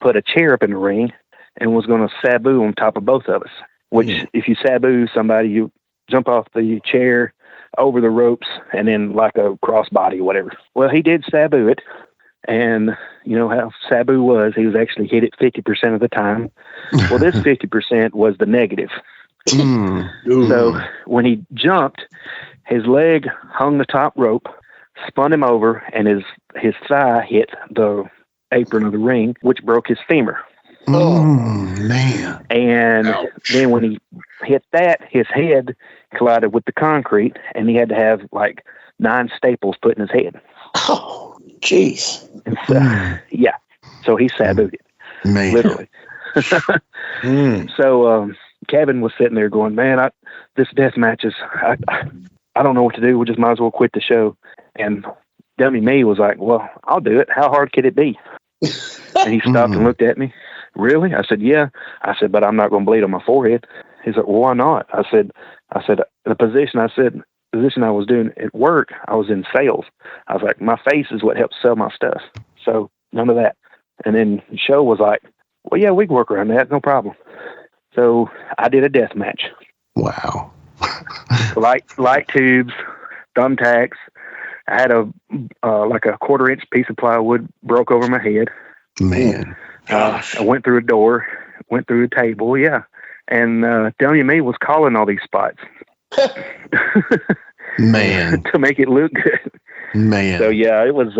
put a chair up in the ring, and was going to sabu on top of both of us. Which, if you sabu somebody, you jump off the chair, over the ropes, and then like a crossbody or whatever. Well, he did sabu it. And you know how Sabu was, he was actually hit it 50% of the time. Well, this 50% was the negative. So when he jumped, his leg hung the top rope, spun him over, and his thigh hit the apron of the ring, which broke his femur. Oh, man. And then when he hit that, his head collided with the concrete, and he had to have like 9 staples put in his head. Oh, jeez. Yeah. So he sabued it. Man. Literally. So Kevin was sitting there going, man, this death match is, I don't know what to do. We just might as well quit the show. And dummy me was like, well, I'll do it. How hard could it be? And he stopped and looked at me. really? I said, yeah. I said, but I'm not going to bleed on my forehead. He said, well, why not? I said, the position I was doing at work, I was in sales. I was like, my face is what helps sell my stuff. So none of that. And then the show was like, well, yeah, we can work around that. No problem. So I did a death match. Wow. light tubes, thumbtacks. I had a 1/4-inch piece of plywood broke over my head. Man. I went through a door, went through a table. Yeah. And WME was calling all these spots. Man. To make it look good. Man. So yeah, it was,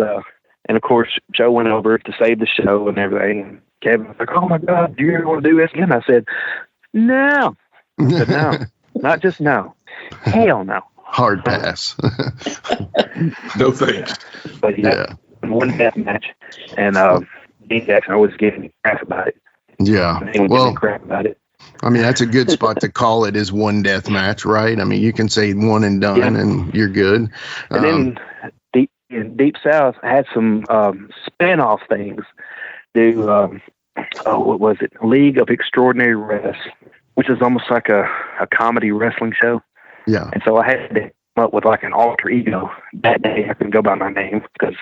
and of course Joe went over to save the show and everything. And Kevin was like, oh my God, do you ever want to do this again? I said, no. I said, no, not just no. Hell no. Hard pass. No thanks. But yeah. One death match. And Dean Jackson always gave me crap about it. Yeah. Well, crap about it. I mean, that's a good spot to call it is one death match, right? I mean, you can say one and done and you're good. And then Deep South had some spin-off things. What was it? League of Extraordinary Wrestling, which is almost like a comedy wrestling show. Yeah. And so I had to come up with like an alter ego. That day I couldn't go by my name because,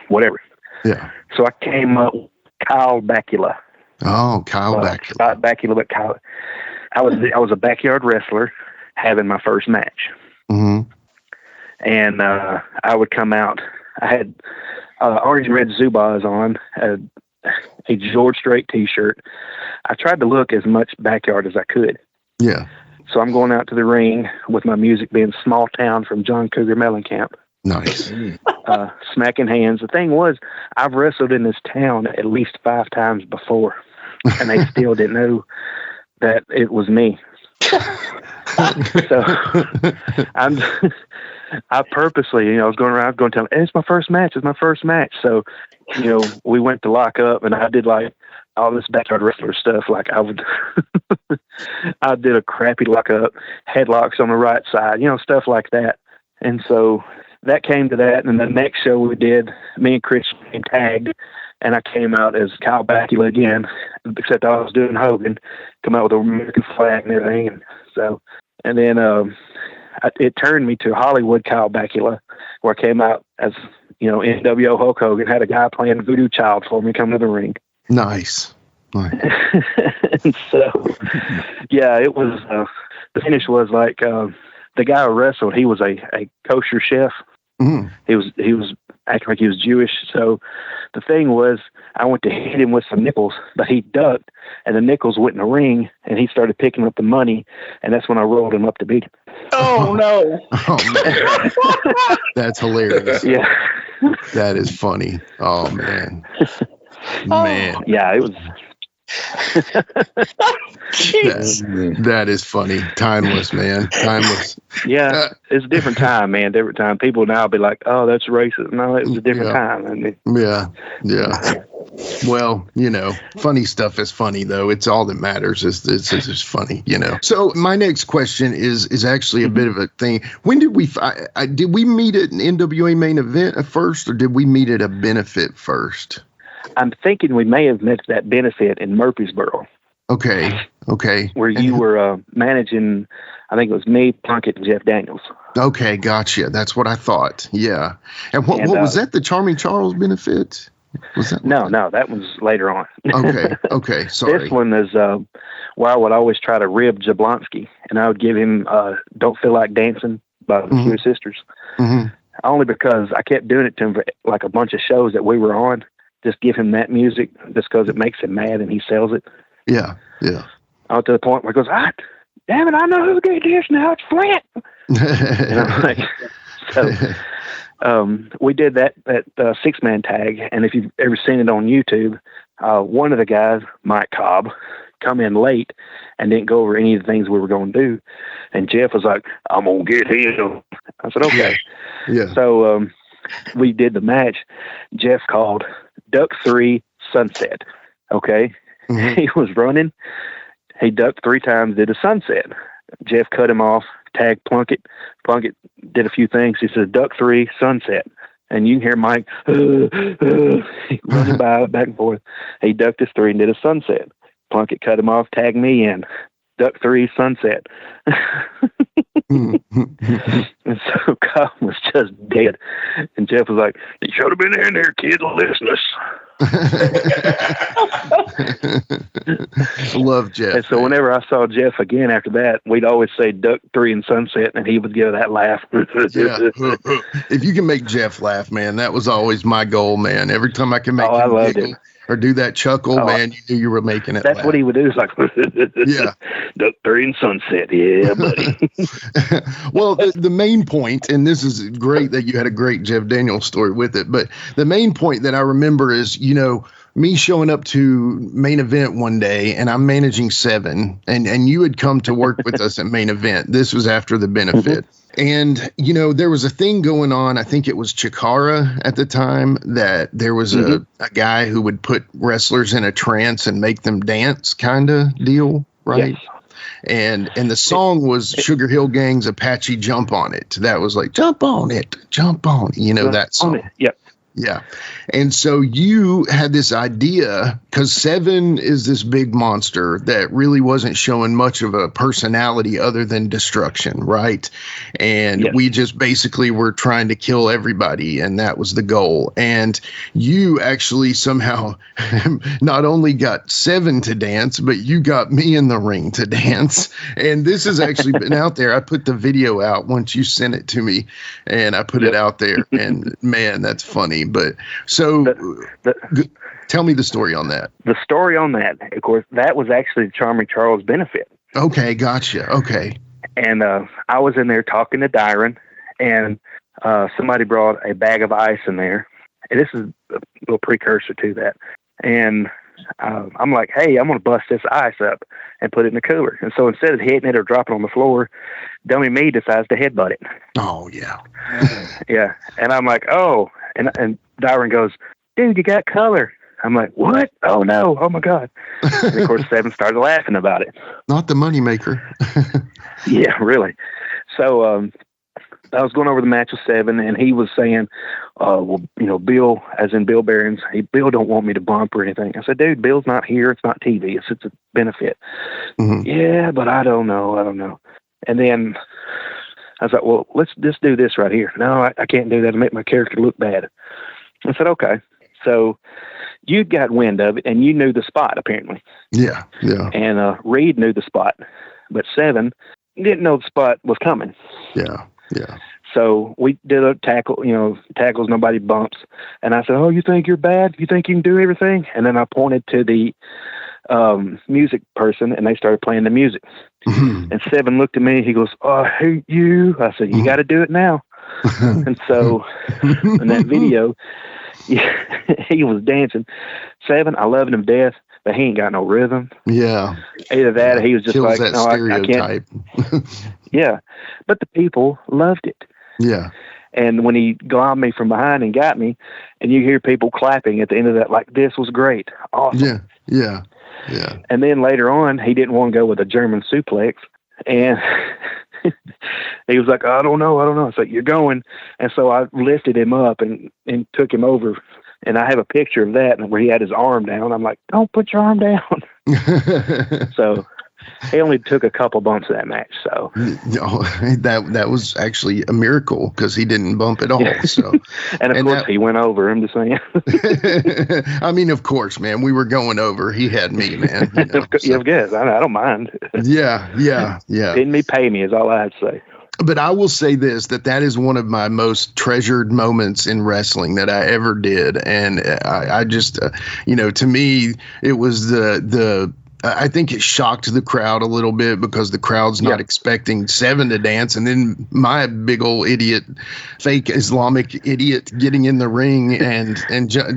whatever. Yeah. So I came up with Kyle Bakula. Oh, Kyle Bakula. Scott Bakula, but Kyle. I was a backyard wrestler having my first match. Mm-hmm. And I would come out. I had orange and red Zubaz on, a George Strait T-shirt. I tried to look as much backyard as I could. Yeah. So I'm going out to the ring with my music being Small Town from John Cougar Mellencamp. Nice. Smacking hands. The thing was, I've wrestled in this town at least 5 times before, and they still didn't know that it was me. So I purposely, I was going around going to tell them, hey, it's my first match. So, we went to lock up and I did like all this backyard wrestler stuff. Like I did a crappy lock up, headlocks on the right side, stuff like that. And so that came to that. And the next show we did, me and Chris came tagged and I came out as Kyle Bakula again, except I was doing Hogan, come out with an American flag and everything. And then it turned me to Hollywood Kyle Bakula, where I came out as, NWO Hulk Hogan, had a guy playing Voodoo Child for me come to the ring. Nice. And so, yeah, it was, the finish was like, the guy who wrestled, he was a kosher chef. Mm. He was acting like he was Jewish. So the thing was, I went to hit him with some nickels, but he ducked, and the nickels went in the ring, and he started picking up the money, and that's when I rolled him up to beat him. Oh, no. Oh, man. That's hilarious. Yeah. That is funny. Oh, man. Man. Yeah, it was... that is funny. Timeless, man. Timeless. Yeah, it's a different time, man. Different time. People now be like, "Oh, that's racist." No, it was a different time. I mean, yeah. Well, funny stuff is funny though. It's all that matters. It's funny, So my next question is actually a bit of a thing. When did we did we meet at an NWA Main Event at first, or did we meet at a benefit first? I'm thinking we may have met that benefit in Murfreesboro. Okay. Where you were managing, I think it was me, Plunkett, and Jeff Daniels. Okay, gotcha. That's what I thought. Yeah. And what was that? The Charming Charles benefit? Was that? No, that was later on. Okay. Sorry. This one is where I would always try to rib Jablonski, and I would give him "Don't Feel Like Dancing" by the Two Sisters. Mm-hmm. Only because I kept doing it to him for like a bunch of shows that we were on. Just give him that music just because it makes him mad and he sells it. Yeah. Out to the point where he goes, damn it, I know who's going to do this now. It's Flynt. And I'm like, so we did that 6-man tag. And if you've ever seen it on YouTube, one of the guys, Mike Cobb, come in late and didn't go over any of the things we were going to do. And Jeff was like, I'm going to get him. I said, okay. Yeah. So we did the match. Jeff called Duck 3 Sunset. Okay. Mm-hmm. He was running. He ducked 3 times, did a sunset. Jeff cut him off, tagged Plunkett. Plunkett did a few things. He said, Duck 3 Sunset. And you can hear Mike running back and forth. He ducked his 3 and did a sunset. Plunkett cut him off, tagged me in. Duck 3, sunset. And so Kyle was just dead. And Jeff was like, "You should have been in there, kid, listening." Love Jeff. And so whenever I saw Jeff again after that, we'd always say Duck 3 and sunset, and he would give that laugh. Yeah. If you can make Jeff laugh, man, that was always my goal, man. Every time I can make him giggle or do that chuckle, man, you knew you were making it. That's laugh. what he would do. It's like, yeah, Duck 3 and sunset, yeah, buddy. Well, the main point, and this is great that you had a great Jeff Daniels story with it, but the main point that I remember is, you know, me showing up to Main Event one day, and I'm managing 7, and you had come to work with us at Main Event. This was after the benefit. And, you know, there was a thing going on. I think it was Chikara at the time, that there was a guy who would put wrestlers in a trance and make them dance kind of deal, right? Yes. And the song was Sugar Hill Gang's Apache Jump On It. That was like, jump on it, you know, that song. Yep. Yeah. And so you had this idea, because 7 is this big monster that really wasn't showing much of a personality other than destruction, right? And we just basically were trying to kill everybody, and that was the goal. And you actually somehow not only got 7 to dance, but you got me in the ring to dance. And this has actually been out there. I put the video out once you sent it to me, and I put it out there, and man, that's funny. But so tell me the story on that. The story on that, of course, that was actually Charming Charles' benefit. Okay, gotcha. Okay. And I was in there talking to Dyron, and somebody brought a bag of ice in there. And this is a little precursor to that. And I'm like, hey, I'm going to bust this ice up and put it in the cooler. And so instead of hitting it or dropping it on the floor, dummy me decides to headbutt it. Oh, yeah. Yeah. And I'm like, oh. And Dyron goes, dude, you got color. I'm like, what? Oh, no. Oh, my God. And, of course, 7 started laughing about it. Not the moneymaker. Yeah, really. So I was going over the match with 7, and he was saying, well, you know, Bill, as in Bill Behrens, Bill don't want me to bump or anything. I said, dude, Bill's not here. It's not TV. It's a benefit. Yeah, but I don't know. And then I was like, well, let's just do this right here. No, I can't do that to make my character look bad. I said, okay. So you got wind of it, and you knew the spot, apparently. Yeah, yeah. And Reed knew the spot, but 7 didn't know the spot was coming. Yeah, yeah. So we did a tackle, you know, tackles, nobody bumps. And I said, oh, you think you're bad? You think you can do everything? And then I pointed to the music person, and they started playing the music. And 7 looked at me. He goes, oh, I hate you. I said, you got to do it now. And so in that video, he was dancing. 7, I love him to death, but he ain't got no rhythm. Yeah. Either that or he was just kills like, that stereotype. I can't. Yeah. But the people loved it. Yeah. And when he glommed me from behind and got me, and you hear people clapping at the end of that, like, this was great. Awesome. Yeah. Yeah. Yeah. And then later on, he didn't want to go with a German suplex. And he was like, I don't know. I said, you're going. And so I lifted him up and took him over. And I have a picture of that where he had his arm down. I'm like, don't put your arm down. So he only took a couple bumps of that match. So that was actually a miracle, because he didn't bump at all. So and of course he went over. I'm just saying. I mean, of course, man, we were going over. He had me, man. You know, so. Yes, I don't mind. Yeah. Didn't me pay me is all I have to say. But I will say this, that is one of my most treasured moments in wrestling that I ever did. And I just, you know, to me, it was I think it shocked the crowd a little bit, because the crowd's not expecting 7 to dance. And then my big old idiot, fake Islamic idiot, getting in the ring and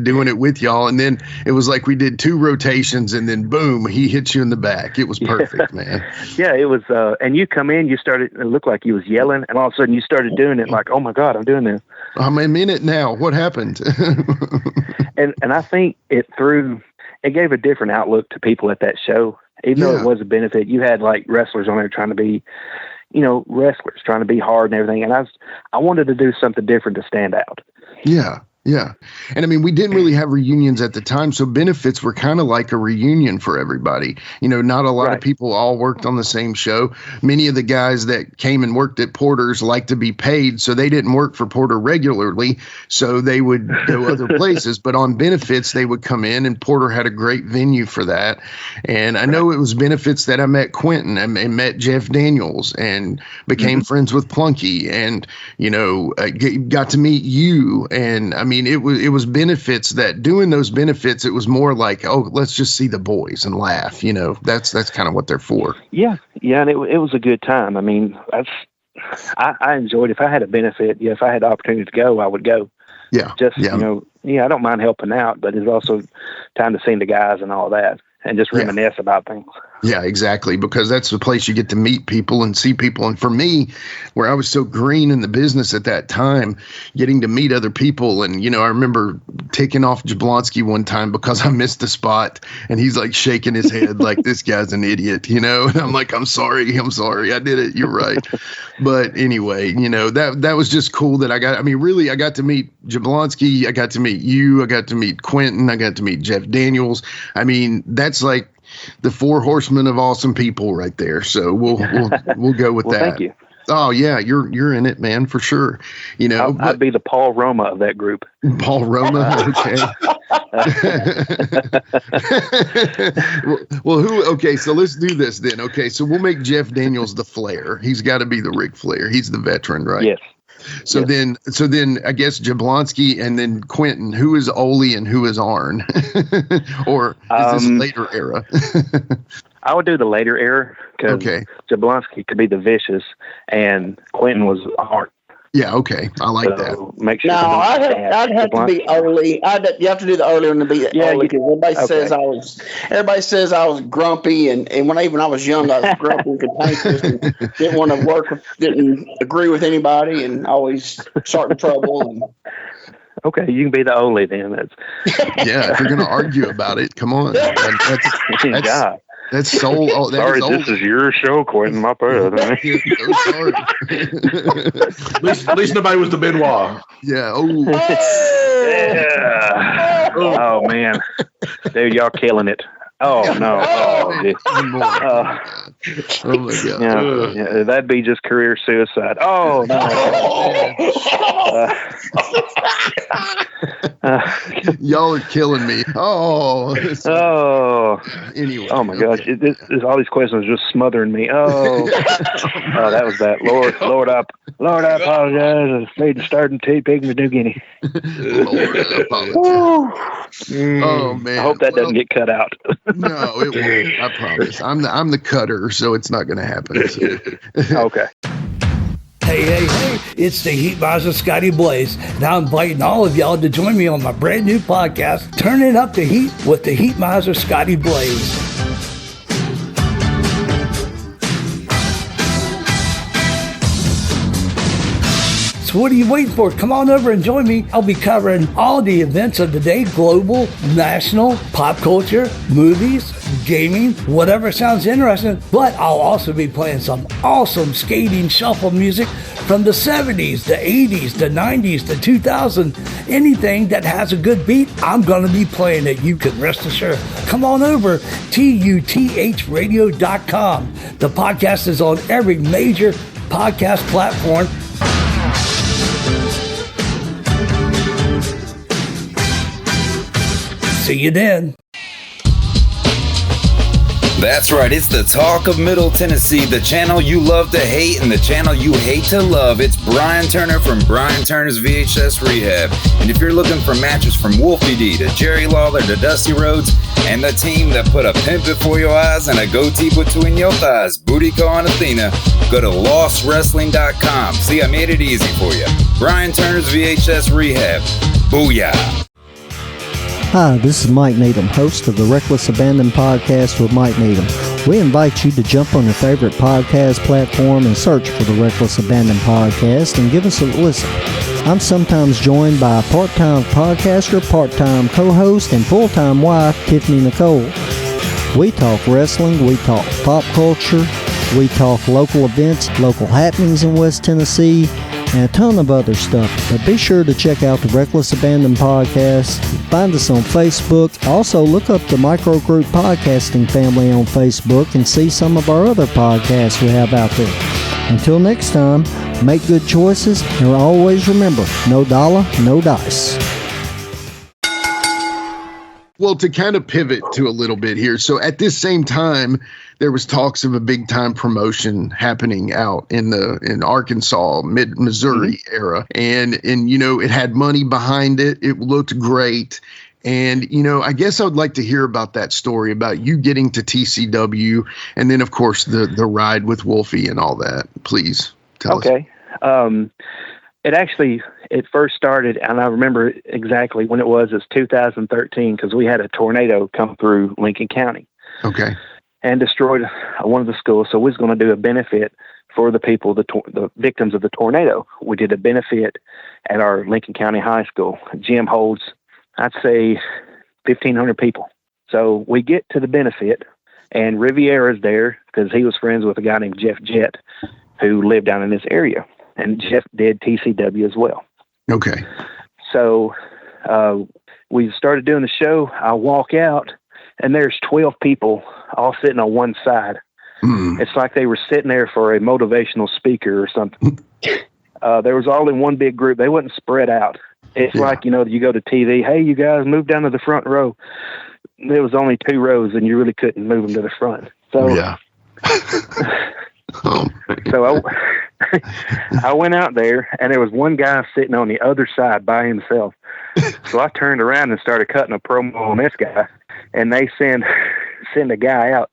doing it with y'all. And then it was like we did 2 rotations, and then boom, he hits you in the back. It was perfect, man. Yeah, it was. And you come in, it looked like you was yelling, and all of a sudden you started doing it like, oh my God, I'm doing this. I'm in it now. What happened? and I think it gave a different outlook to people at that show. Even though it was a benefit, you had like wrestlers on there trying to be, you know, wrestlers trying to be hard and everything. And I wanted to do something different to stand out. Yeah. Yeah. And I mean, we didn't really have reunions at the time. So benefits were kind of like a reunion for everybody. You know, not a lot of people all worked on the same show. Many of the guys that came and worked at Porter's liked to be paid. So they didn't work for Porter regularly. So they would go other places. But on benefits, they would come in, and Porter had a great venue for that. And I know it was benefits that I met Quinton and met Jeff Daniels and became friends with Plunkett, and, you know, got to meet you. And I mean, it was benefits that doing those benefits, it was more like, oh, let's just see the boys and laugh. You know, that's kind of what they're for. Yeah. And it was a good time. I mean, I enjoyed it. If I had a benefit, if I had the opportunity to go, I would go. Yeah. You know, I don't mind helping out, but it's also time to see the guys and all that and just reminisce about things. Yeah, exactly. Because that's the place you get to meet people and see people. And for me, where I was so green in the business at that time, getting to meet other people. And, you know, I remember taking off Jablonski one time because I missed the spot, and he's like shaking his head like, this guy's an idiot, you know? And I'm like, I'm sorry. I did it. You're right. But anyway, you know, that was just cool that I got to meet Jablonski. I got to meet you. I got to meet Quinton. I got to meet Jeff Daniels. I mean, that's like the 4 horsemen of awesome people right there. So we'll go with that. Thank you. Oh yeah, you're in it, man, for sure. You know, I'd be the Paul Roma of that group. Paul Roma, okay. Okay, so let's do this then. Okay, so we'll make Jeff Daniels the Flair. He's got to be the Ric Flair. He's the veteran, right? Yes. So then I guess Jablonski and then Quinton. Who is Ole and who is Arn? Or is this later era? I would do the later era because Jablonski could be the Vicious and Quinton was Arn. Yeah, okay. I like that. Make sure. No, I'd have to be Ole. You have to do the early one to be Ole, because everybody says I was grumpy, and when I was young, I was grumpy and cantankerous and didn't want to didn't agree with anybody, and always starting trouble. And okay, you can be the Ole then. Yeah, if you're going to argue about it, come on. That's soul. Oh, sorry, this is your show, Quentin. My bad. So sorry. At least nobody was the Benoit. Yeah. Yeah. Oh man, dude, y'all killing it. Oh no. Oh my God. Yeah, that'd be just career suicide. Oh no. Y'all are killing me. Anyway. Oh my gosh! All these questions are just smothering me. That was that. Lord, I apologize. I made the starting tape picking with New Guinea. Lord, I apologize. Oh man! I hope that doesn't get cut out. No, it won't. I promise. I'm the cutter, so it's not going to happen. So. Okay. Hey, it's the Heat Miser Scotty Blaze. Now I'm inviting all of y'all to join me on my brand new podcast, Turning Up the Heat with the Heat Miser Scotty Blaze. So what are you waiting for? Come on over and join me. I'll be covering all the events of the day, global, national, pop culture, movies, gaming, whatever sounds interesting. But I'll also be playing some awesome skating shuffle music from the 70s, the 80s, the 90s, the 2000s. Anything that has a good beat, I'm going to be playing it. You can rest assured. Come on over, tuthradio.com. The podcast is on every major podcast platform. See you then. That's right, it's the talk of Middle Tennessee, the channel you love to hate and the channel you hate to love. It's Brian Turner from Brian Turner's VHS Rehab. And if you're looking for matches from Wolfie D to Jerry Lawler to Dusty Rhodes and the team that put a pimp before your eyes and a goatee between your thighs, Booty Call and Athena, go to lostwrestling.com. See, I made it easy for you. Brian Turner's VHS Rehab. Booyah. Hi, this is Mike Needham, host of the Reckless Abandon podcast with Mike Needham. We invite you to jump on your favorite podcast platform and search for the Reckless Abandon podcast and give us a listen. I'm sometimes joined by a part-time podcaster, part-time co-host, and full-time wife, Tiffany Nicole. We talk wrestling, we talk pop culture, we talk local events, local happenings in West Tennessee, and a ton of other stuff. But be sure to check out the Reckless Abandon podcast. Find us on Facebook. Also, look up the Microgroup Podcasting family on Facebook and see some of our other podcasts we have out there. Until next time, make good choices and always remember, no dollar, no dice. Well, to kind of pivot to a little bit here. So at this same time, there was talks of a big time promotion happening out in Arkansas, mid Missouri era. And you know, it had money behind it. It looked great. And, you know, I guess I would like to hear about that story about you getting to TCW and then, of course, the ride with Wolfie and all that. Please tell us. Okay. It first started, and I remember exactly when it was. It's 2013 because we had a tornado come through Lincoln County. Okay. And destroyed one of the schools. So we was going to do a benefit for the people, the victims of the tornado. We did a benefit at our Lincoln County High School. Gym holds, I'd say, 1,500 people. So we get to the benefit, and Riviera's there because he was friends with a guy named Jeff Jett who lived down in this area. And Jeff did TCW as well. Okay. So we started doing the show. I walk out, and there's 12 people all sitting on one side. It's like they were sitting there for a motivational speaker or something. There was all in one big group. They wasn't spread out. It's like, you know, you go to TV, hey, you guys move down to the front row. There was only 2 rows, and you really couldn't move them to the front. So, so I went out there, and there was one guy sitting on the other side by himself. So I turned around and started cutting a promo on this guy, and they send a guy out,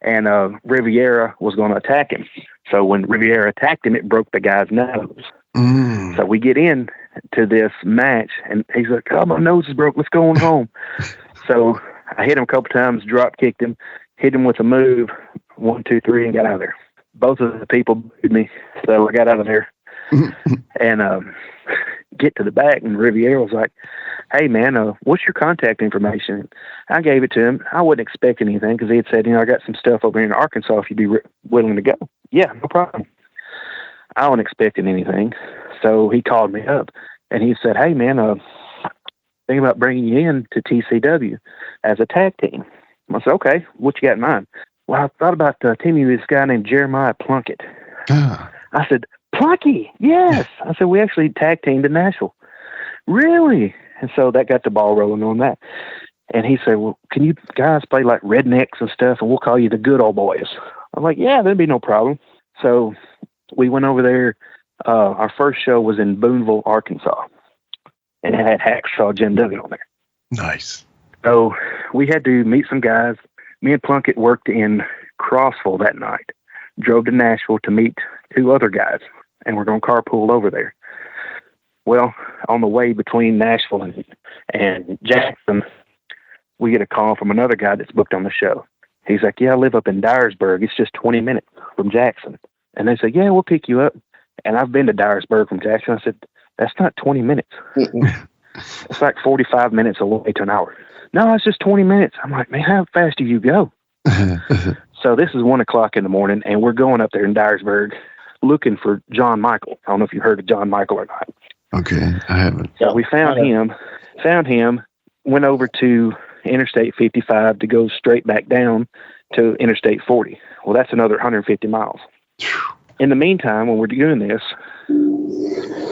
and Riviera was going to attack him. So when Riviera attacked him, it broke the guy's nose. So we get in to this match, and he's like, oh, my nose is broke. Let's go on home. So I hit him a couple times, drop kicked him, hit him with a move, 1, 2, 3, and got out of there. Both of the people booed me, so I got out of there and get to the back, and Riviera was like, hey, man, what's your contact information? I gave it to him. I wasn't expecting anything because he had said, you know, I got some stuff over here in Arkansas if you'd be willing to go. Yeah, no problem. I wasn't expecting anything. So he called me up, and he said, hey, man, thinking about bringing you in to TCW as a tag team. I said, okay, what you got in mind? Well, I thought about teaming with this guy named Jeremiah Plunkett. I said, Plunkett, yes. I said, we actually tag teamed in Nashville. Really? And so that got the ball rolling on that. And he said, well, can you guys play like rednecks and stuff, and we'll call you the good old boys? I'm like, yeah, that'd be no problem. So we went over there. Our first show was in Boonville, Arkansas, and it had Hacksaw Jim Duggan on there. Nice. So we had to meet some guys. Me and Plunkett worked in Crossville that night, drove to Nashville to meet 2 other guys, and we're going to carpool over there. Well, on the way between Nashville and Jackson, we get a call from another guy that's booked on the show. He's like, yeah, I live up in Dyersburg. It's just 20 minutes from Jackson. And they said, yeah, we'll pick you up. And I've been to Dyersburg from Jackson. I said, that's not 20 minutes. It's like 45 minutes away to an hour. No, it's just 20 minutes. I'm like, man, how fast do you go? So this is 1 o'clock in the morning, and we're going up there in Dyersburg looking for John Michael. I don't know if you heard of John Michael or not. Okay, I haven't. So we found him, went over to Interstate 55 to go straight back down to Interstate 40. Well, that's another 150 miles. In the meantime, when we're doing this,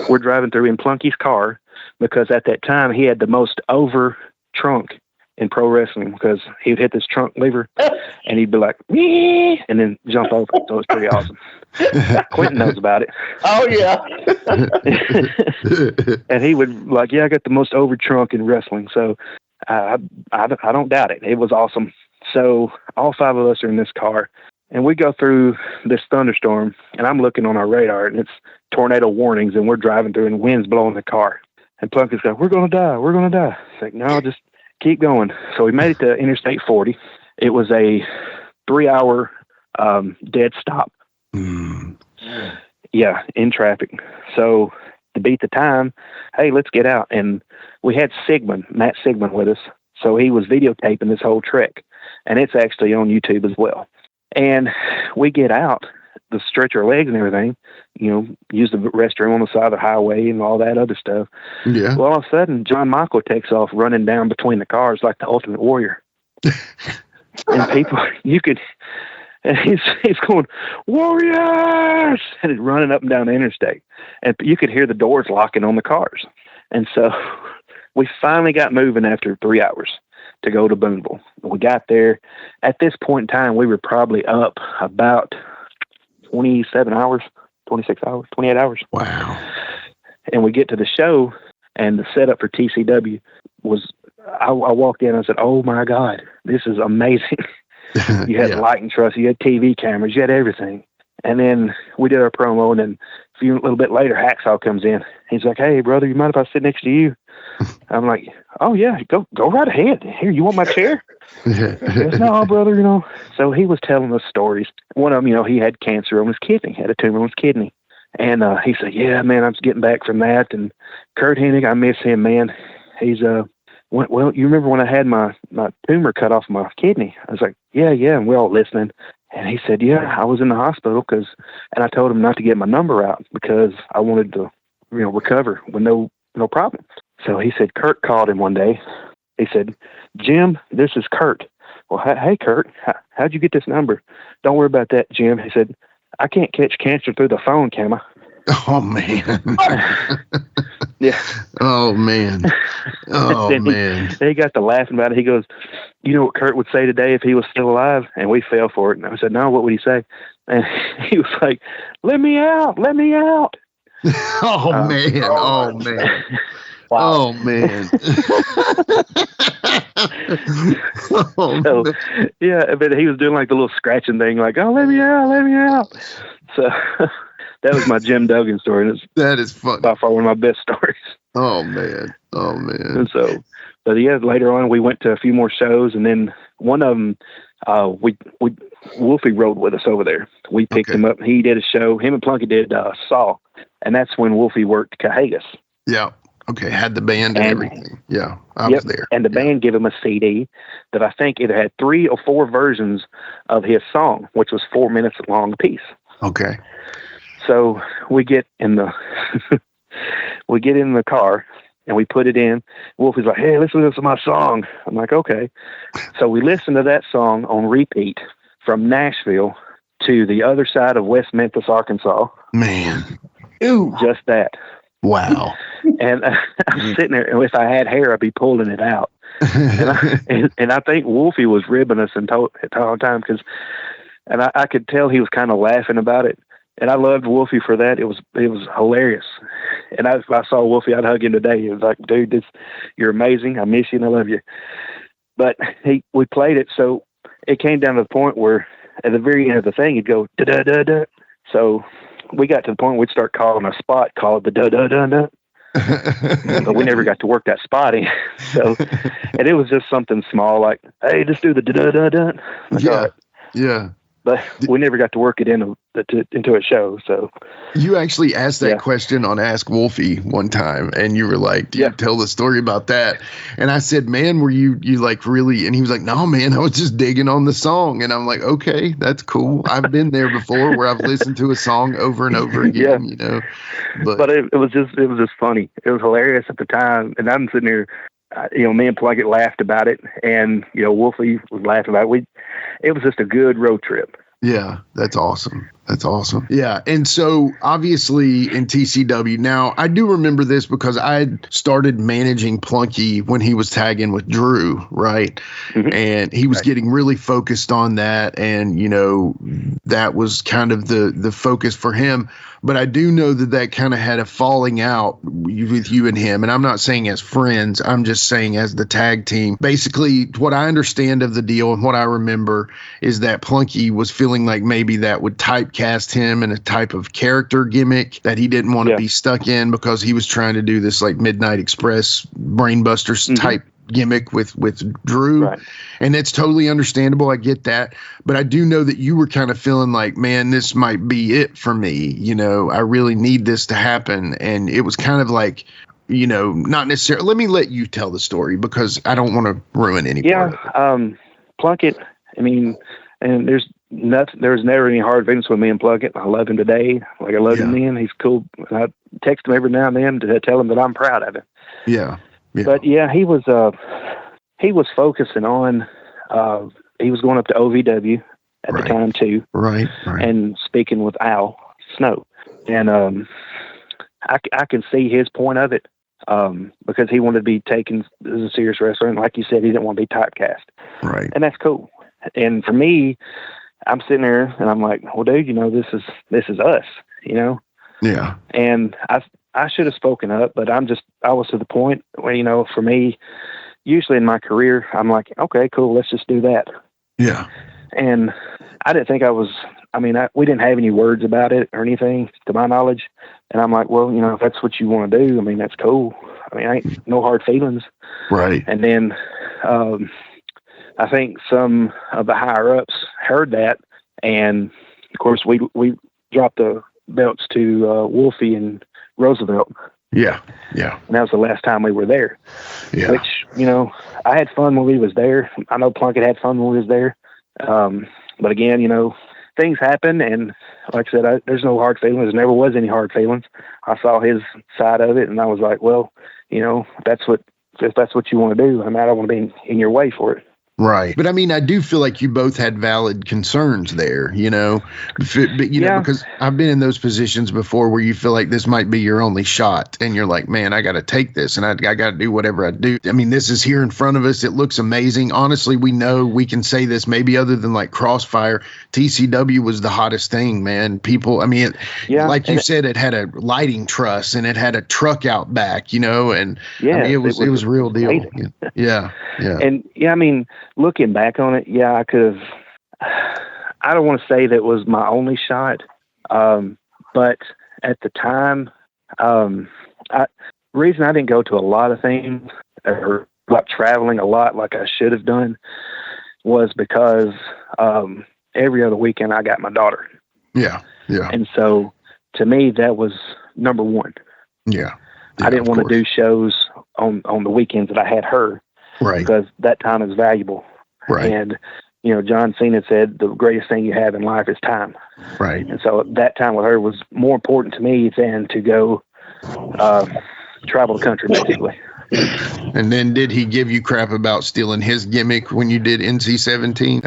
we're driving through in Plunkett's car because at that time he had the most over trunk in pro wrestling because he would hit this trunk lever and he'd be like, "Wee!" and then jump over. So it's pretty awesome. Quinton knows about it. Oh, yeah. And he would like, yeah, I got the most over trunk in wrestling. So I don't doubt it. It was awesome. So all 5 of us are in this car, and we go through this thunderstorm, and I'm looking on our radar, and it's tornado warnings, and we're driving through, and wind's blowing the car. And Plunkett's going, we're going to die. We're going to die. It's like, no, just keep going. So we made it to Interstate 40. It was a 3-hour dead stop. Yeah, in traffic. So to beat the time, hey, let's get out. And we had Matt Sigmund with us. So he was videotaping this whole trek. And it's actually on YouTube as well. And we get out to stretch our legs and everything, use the restroom on the side of the highway and all that other stuff. Yeah. Well, all of a sudden, John Michael takes off running down between the cars like the Ultimate Warrior. And people, and he's going, Warriors! And he's running up and down the interstate. And you could hear the doors locking on the cars. And so we finally got moving after 3 hours to go to Boonville. We got there. At this point in time, we were probably up about 27 hours, 26 hours, 28 hours. Wow. And we get to the show, and the setup for TCW was, I walked in and I said, oh my God, this is amazing. You had lighting truss, you had TV cameras, you had everything. And then we did our promo, and then a little bit later, Hacksaw comes in. He's like, hey, brother, you mind if I sit next to you? I'm like, oh, yeah, go right ahead. Here, you want my chair? He goes, no, brother, So he was telling us stories. One of them, he had cancer on his kidney, had a tumor on his kidney. And he said, yeah, man, I'm just getting back from that. And Kurt Hennig, I miss him, man. He's, well, you remember when I had my tumor cut off my kidney? I was like, yeah, and we're all listening. And he said, yeah, I was in the hospital and I told him not to get my number out because I wanted to, recover with no problem. So he said, Kurt called him one day. He said, Jim, this is Kurt. Well, hey, Kurt, how'd you get this number? Don't worry about that, Jim. He said, I can't catch cancer through the phone, can I? Oh, man. Yeah. Oh, man. Oh, man. He got to laughing about it. He goes, you know what Kurt would say today if he was still alive? And we fell for it. And I said, no, what would he say? And he was like, let me out. Let me out. Oh, man. Oh, man. Wow. Oh, man. So, yeah, but he was doing like the little scratching thing, like, oh, let me out, let me out. So that was my Jim Duggan story. That is funny. By far one of my best stories. Oh, man. Oh, man. And so, but yeah, later on we went to a few more shows, and then one of them, Wolfie rode with us over there. We picked him up. He did a show. Him and Plunkett did Saw, and that's when Wolfie worked Cahagas. Yeah. Okay. Had the band and everything. Yeah. I was there. And the band gave him a CD that I think either had 3 or 4 versions of his song, which was 4 minutes long a piece. Okay. So we get in the car and we put it in. Wolfie's like, hey, listen to my song. I'm like, okay. So we listened to that song on repeat from Nashville to the other side of West Memphis, Arkansas. Man. Ooh. Just that. Wow. And I'm sitting there, and if I had hair, I'd be pulling it out. And I think Wolfie was ribbing us the whole time and I could tell he was kind of laughing about it. And I loved Wolfie for that. It was hilarious. And if I saw Wolfie, I'd hug him today. He was like, dude, you're amazing. I miss you and I love you. But we played it, so it came down to the point where at the very end of the thing, he'd go da-da-da-da. So we got to the point where we'd start calling a spot called the da-da-da-da. But we never got to work that spot in. So, and it was just something small like, hey, just do the da-da-da-da. Yeah. Yeah. But we never got to work it into a show. So you actually asked that question on Ask Wolfie one time, and you were like, "Do you tell the story about that?" And I said, "Man, were you like really?" And he was like, "No, man, I was just digging on the song." And I'm like, "Okay, that's cool. I've been there before, where I've listened to a song over and over again, But it was just funny. It was hilarious at the time, and I'm sitting there. Me and Plunkett laughed about it, and Wolfie was laughing about it. It was just a good road trip. Yeah, that's awesome. That's awesome. Yeah. And so obviously in TCW, now I do remember this because I had started managing Plunky when he was tagging with Drew, right? Mm-hmm. And he was getting really focused on that. And, that was kind of the focus for him. But I do know that kind of had a falling out with you and him. And I'm not saying as friends, I'm just saying as the tag team. Basically, what I understand of the deal and what I remember is that Plunky was feeling like maybe that would typecast him in a type of character gimmick that he didn't want to be stuck in because he was trying to do this like Midnight Express brainbusters type gimmick with Drew. Right. And it's totally understandable. I get that. But I do know that you were kind of feeling like, man, this might be it for me. I really need this to happen. And it was kind of like, not necessarily. Let me let you tell the story because I don't want to ruin any part of it. Plunkett, and there's nothing. There was never any hard feelings with me and Plunkett. I love him today, like I loved him then. He's cool. I text him every now and then to tell him that I'm proud of him. Yeah. But yeah, he was focusing on. He was going up to OVW at the time too. Right. And speaking with Al Snow, and I can see his point of it. Because he wanted to be taken as a serious wrestler, and like you said, he didn't want to be typecast. Right. And that's cool. And for me, I'm sitting there and I'm like, well, dude, this is us, Yeah. And I should have spoken up, but I was to the point where, for me, usually in my career, I'm like, okay, cool, let's just do that. Yeah. And I didn't think we didn't have any words about it or anything to my knowledge. And I'm like, well, if that's what you want to do, that's cool. Ain't no hard feelings. Right. And then, I think some of the higher ups heard that. And of course we dropped the belts to, Wolfie and Roosevelt. Yeah. Yeah. And that was the last time we were there, which, I had fun when we was there. I know Plunkett had fun when we was there. But again, things happen, and like I said, there's no hard feelings. There never was any hard feelings. I saw his side of it, and I was like, well, if that's what you want to do, I don't want to be in your way for it. Right. But I do feel like you both had valid concerns there, but because I've been in those positions before where you feel like this might be your only shot and you're like, man, I got to take this and I got to do whatever I do. This is here in front of us. It looks amazing. Honestly, we know we can say this maybe other than like Crossfire, TCW was the hottest thing, man. People, like you said, it had a lighting truss and it had a truck out back, and it was real deal. Amazing. Yeah. Yeah. And looking back on it, I could have. I don't want to say that was my only shot, but at the time, reason I didn't go to a lot of things or like traveling a lot like I should have done was because every other weekend I got my daughter. Yeah, yeah. And so to me, that was number one. Yeah. I didn't want to do shows on the weekends that I had her. Right. Because that time is valuable. Right. And, John Cena said the greatest thing you have in life is time. Right. And so that time with her was more important to me than to go travel the country, basically. And then did he give you crap about stealing his gimmick when you did NC-17?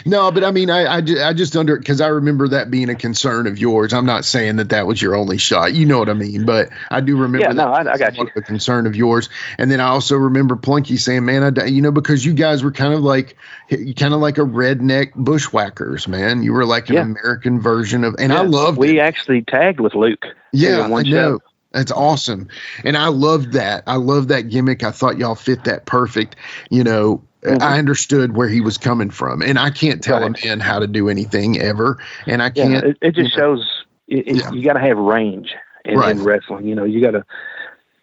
No, but I just because I remember that being a concern of yours. I'm not saying that was your only shot. You know what I mean? But I do remember I got you. A concern of yours. And then I also remember Plunky saying, man, because you guys were kind of like a redneck bushwhackers, man. You were like an American version of, and I loved it. We actually tagged with Luke. Yeah, I know. That's awesome. And I loved that. I love that gimmick. I thought y'all fit that perfect. I understood where he was coming from. And I can't tell a man how to do anything ever. And I can't. It just shows you got to have range in wrestling. You got to,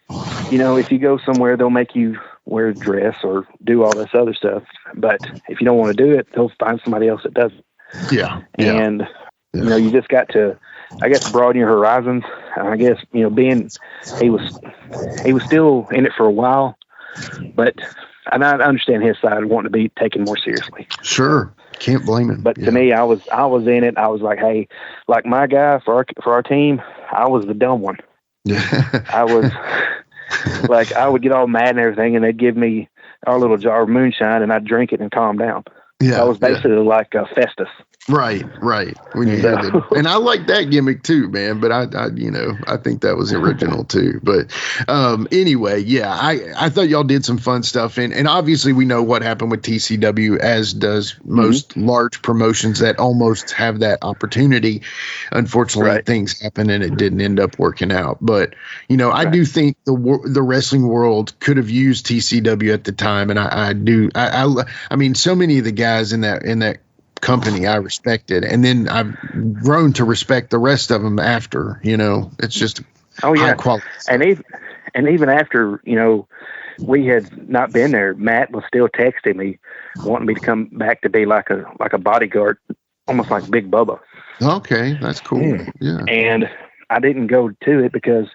if you go somewhere, they'll make you wear a dress or do all this other stuff. But if you don't want to do it, they'll find somebody else that does it. Yeah. And, you just got to, I guess, broaden your horizons. I guess, being he was still in it for a while, but I understand his side wanting to be taken more seriously. Sure. Can't blame him. But to me, I was in it. I was like, hey, like my guy for our team, I was the dumb one. Yeah. I was like, I would get all mad and everything, and they'd give me our little jar of moonshine, and I'd drink it and calm down. Yeah. I was basically like Festus. Right. When you had it. And I like that gimmick too, man. But I think that was original too. But anyway, I thought y'all did some fun stuff, and obviously we know what happened with TCW, as does most large promotions that almost have that opportunity. Unfortunately, things happen and it didn't end up working out. But I do think the wrestling world could have used TCW at the time, and I mean, so many of the guys in that company I respected, and then I've grown to respect the rest of them after. It's just high quality. And even after we had not been there, Matt was still texting me, wanting me to come back to be like a bodyguard, almost like Big Bubba. Okay, that's cool. Yeah. And I didn't go to it because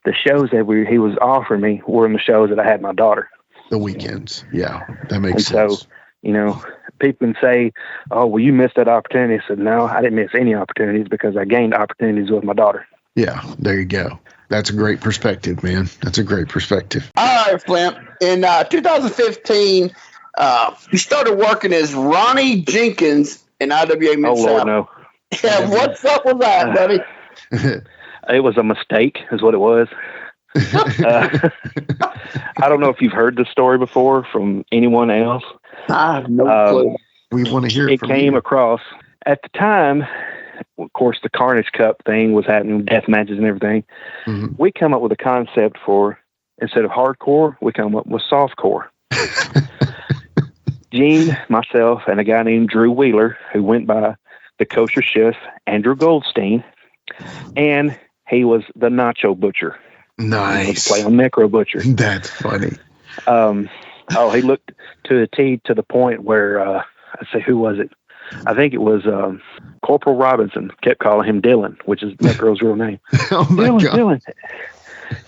the shows that he was offering me were in the shows that I had my daughter. The weekends. Yeah, that makes and sense. So, you know, people can say, oh, well, you missed that opportunity. I said, no, I didn't miss any opportunities because I gained opportunities with my daughter. Yeah, there you go. That's a great perspective, man. That's a great perspective. All right, Flynt. In 2015, you started working as Ronnie Jenkins in IWA Mid South. Oh, Lord, no. Yeah, what's up with that, buddy? It was a mistake, is what it was. I don't know if you've heard this story before from anyone else. I have no clue. We want to hear it from came you. across at the time. Of course, the Carnage Cup thing was happening, death matches and everything. Mm-hmm. We come up with a concept for, instead of hardcore, we come up with softcore. Gene, myself, and a guy named Drew Wheeler, who went by the kosher chef Andrew Goldstein, and he was the Nacho Butcher. Nice. Play on Necro Butcher. That's funny. He looked to the T to the point where, I say, who was it? I think it was Corporal Robinson kept calling him Dylan, which is Necro's real name. Oh my God. Dylan.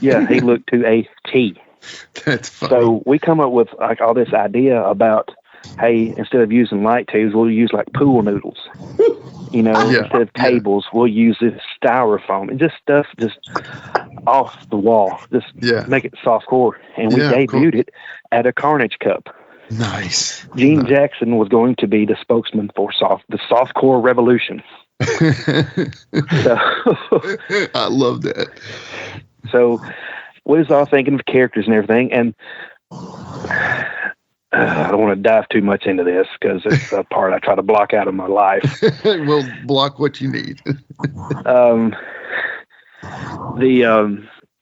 Yeah, he looked to a T. That's funny. So we come up with like all this idea about, hey, instead of using light tubes, we'll use like pool noodles. You know, instead of tables, we'll use this styrofoam and just stuff just off the wall. Just make it softcore. And we debuted it at a Carnage Cup. Nice. Gene Jackson was going to be the spokesman for the softcore revolution. So, I love that. So we was all thinking of characters and everything, and I don't want to dive too much into this because it's a part I try to block out of my life. Well, block what you need.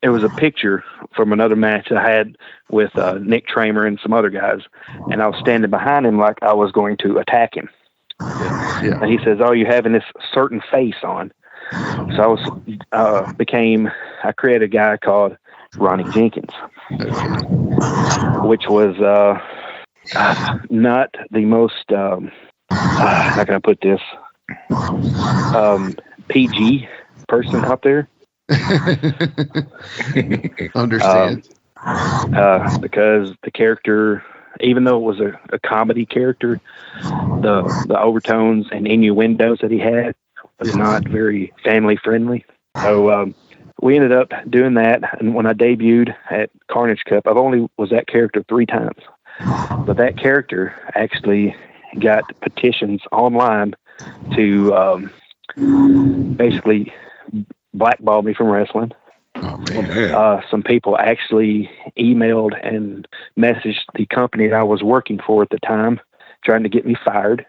It was a picture from another match I had with Nick Tramer and some other guys, and I was standing behind him like I was going to attack him. Yeah. And he says, "Oh, you're having this certain face on." So I created a guy called Ronnie Jenkins, which was not the most how can I put this PG person out there. Understand. Because the character, even though it was a comedy character, the overtones and innuendos that he had was not very family friendly. So we ended up doing that. And when I debuted at Carnage Cup, I've only was that character 3 times, but that character actually got petitions online to basically blackball me from wrestling. Some people actually emailed and messaged the company that I was working for at the time, trying to get me fired.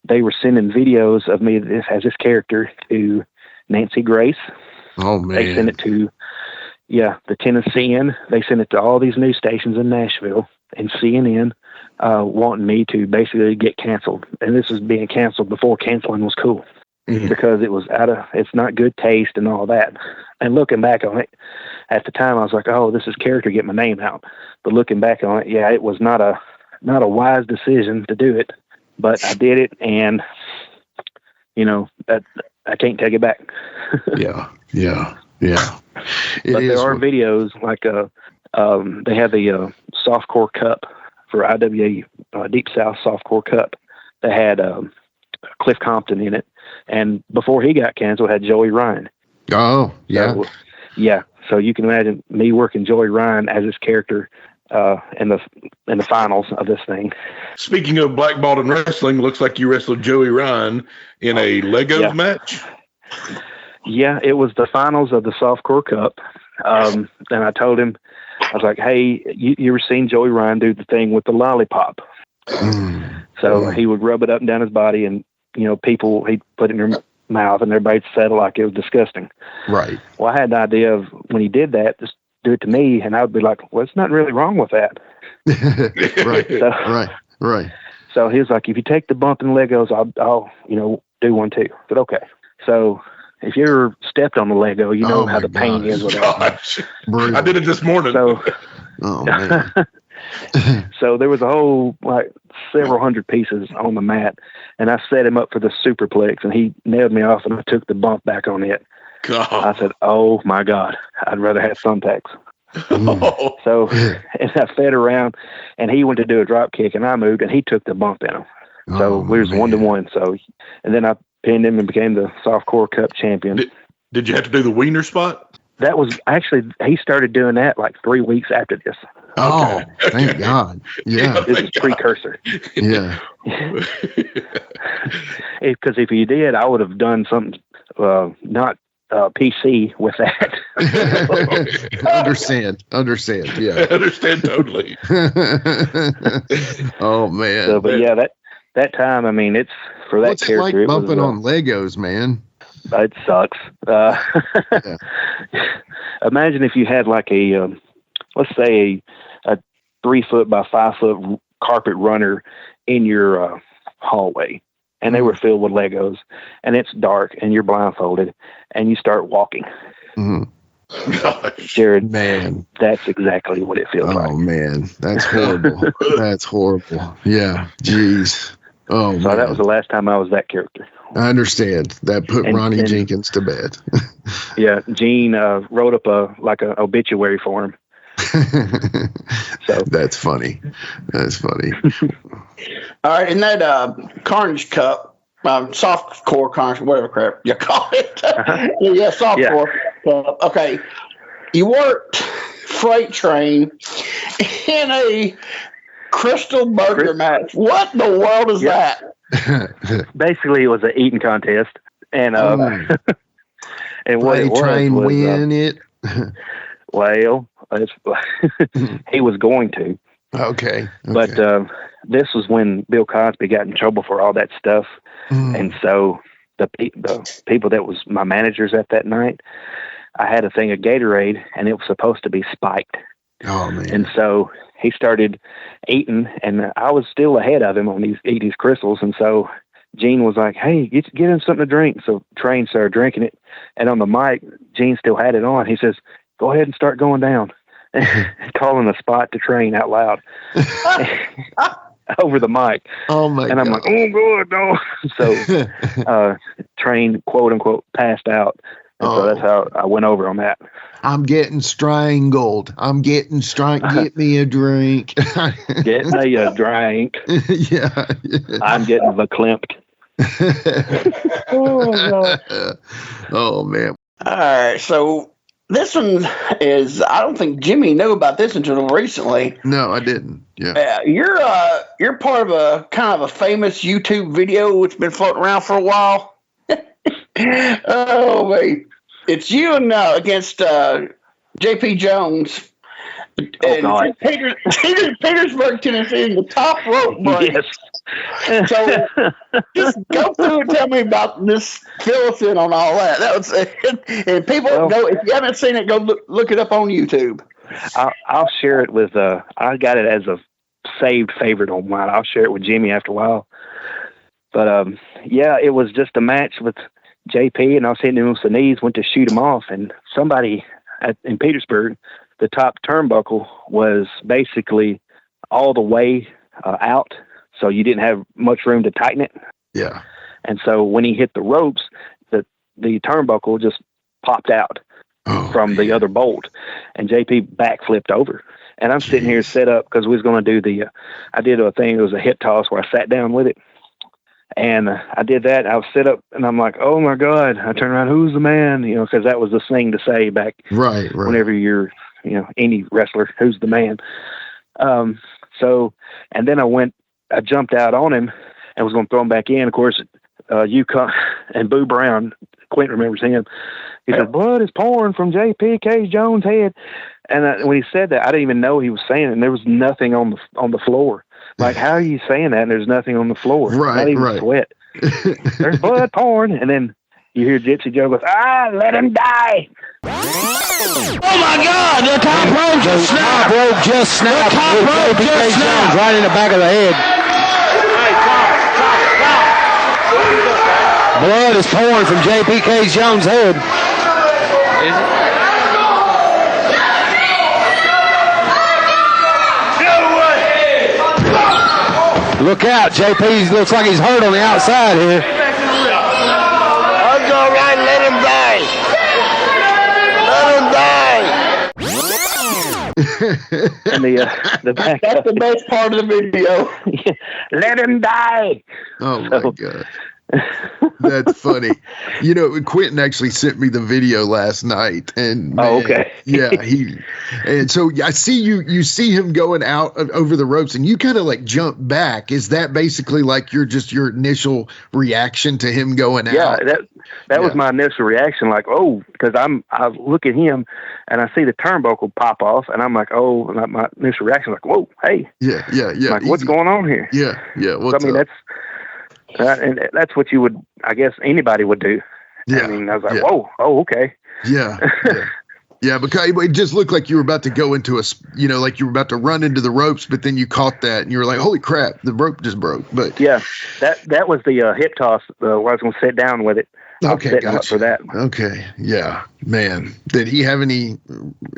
They were sending videos of me as this character to Nancy Grace. Oh man! They sent it to the Tennessean. They sent it to all these news stations in Nashville and CNN, wanting me to basically get canceled. And this was being canceled before canceling was cool. Because it was it's not good taste and all that. And looking back on it, at the time I was like, oh, this is character, get my name out. But looking back on it, it was not a wise decision to do it, but I did it, and that I can't take it back. Yeah. But there are videos like they have the Softcore Cup for IWA Deep South Softcore Cup. They had Cliff Compton in it. And before he got canceled, had Joey Ryan. Oh, yeah. So you can imagine me working Joey Ryan as his character in the finals of this thing. Speaking of blackballed in wrestling, looks like you wrestled Joey Ryan in a Legos match. Yeah, it was the finals of the Softcore Cup. And I told him, I was like, hey, you ever seen Joey Ryan do the thing with the lollipop? So he would rub it up and down his body, and people, he'd put it in their mouth, and everybody'd settle like it was disgusting. Right. Well, I had the idea of when he did that, just do it to me, and I would be like, well, it's not really wrong with that. Right. So he was like, if you take the bump in Legos, I'll do one too. I said, okay. So if you ever stepped on the Lego, you know how the pain is with that. I did it this morning. So, oh man. So there was a whole several hundred pieces on the mat, and I set him up for the superplex, and he nailed me off, and I took the bump back on it. God. I said, oh my God, I'd rather have thumbtacks. So, and I fed around, and he went to do a drop kick, and I moved, and he took the bump in him. So we was 1-1. So, and then I pinned him and became the softcore cup champion. Did you have to do the wiener spot? That was actually, he started doing that like 3 weeks after this. Oh, thank God. Yeah. This is precursor. Yeah. Because if you did, I would have done something not PC with that. Understand. Yeah. Understand totally. Oh man. So, but yeah, that time, I mean, it's for that What's character. it like bumping on Legos, man? It sucks. Imagine if you had like a, let's say a 3 foot by 5 foot carpet runner in your hallway, and they were filled with Legos, and it's dark, and you're blindfolded, and you start walking. Jared, man, that's exactly what it feels like. Oh man, that's horrible. That's horrible. Yeah, jeez. Oh, so man. That was the last time I was that character. I understand. That put Ronnie Jenkins to bed. Yeah, Gene wrote up a obituary for him. So that's funny. That's funny. All right, in that Carnage Cup, softcore Carnage, whatever crap you call it. Yeah, softcore Cup. Okay, you worked Freight Train in a Crystal Burger match. What in the world is that? Basically, it was an eating contest, and and what it Train was win it. Well, he was going to. Okay. But this was when Bill Cosby got in trouble for all that stuff, and so the people that was my managers at that night, I had a thing of Gatorade, and it was supposed to be spiked. Oh man! And so he started eating, and I was still ahead of him on these crystals. And so Gene was like, "Hey, get him something to drink." So Train started drinking it, and on the mic, Gene still had it on. He says, "Go ahead and start going down," calling the spot to Train out loud over the mic. Oh my! And I'm God. like, "Oh, good, no." So Train, quote unquote, passed out. And so that's how I went over on that. I'm getting strangled. Get me a drink. Get me a drink. Yeah. I'm getting verklempt. Oh man. All right, so this one is, I don't think Jimmy knew about this until recently. No, I didn't. Yeah. You're part of a kind of a famous YouTube video that's been floating around for a while. Oh wait, it's you and against JP Jones. And Petersburg, Tennessee, in the top rope break. Yes. So just go through and tell me about this. Fill us in on all that. That was it. And people go, if you haven't seen it, go look it up on YouTube. I'll share it with. I got it as a saved favorite on mine. I'll share it with Jimmy after a while. But yeah, it was just a match with JP, and I was hitting him with the knees, went to shoot him off, and somebody in Petersburg, the top turnbuckle was basically all the way out, so you didn't have much room to tighten it. Yeah. And so when he hit the ropes, the turnbuckle just popped out from the other bolt, and JP backflipped over. And I'm sitting here set up because we was going to do I did a thing, it was a hip toss where I sat down with it. And I did that. I was set up, and I'm like, "Oh my God!" I turned around, "Who's the man?" You know, because that was the thing to say back, right. Whenever you're, any wrestler, "Who's the man?" So, and then I jumped out on him and was going to throw him back in. Of course, Yukon and Boo Brown, Quint remembers him. He said, "Blood is pouring from JP Case Jones' head." And when he said that, I didn't even know he was saying it. And there was nothing on the floor. Like, how are you saying that? And there's nothing on the floor. Right, not even sweat. There's blood pouring. And then you hear Gypsy Joe goes, let him die. Oh my God, the top rope just snapped. The top rope just snapped. The top rope just snapped. Right in the back of the head. Blood is pouring from JP Case Jones' head. Is it? Look out, JP looks like he's hurt on the outside here. That's all right, let him die. Let him die. And the back. That's the best part of the video. Let him die. Oh my God. That's funny. You know, Quinton actually sent me the video last night, and man, okay. Yeah, and so I see you see him going out over the ropes, and you kind of like jump back. Is that basically like your initial reaction to him going out? Yeah, that was my initial reaction, like, oh, because I look at him and I see the turnbuckle pop off, and I'm like, oh, and my initial reaction, like, whoa, hey, yeah, like, what's going on here? Yeah. What's up? And that's what you would, I guess, anybody would do. Yeah. I mean, I was like, whoa, oh, okay. Yeah. Yeah, because it just looked like you were about to go into like you were about to run into the ropes, but then you caught that and you were like, holy crap, the rope just broke. But yeah, that was the hip toss where I was going to sit down with it. Okay, gotcha. For that. Okay, yeah, man. Did he have any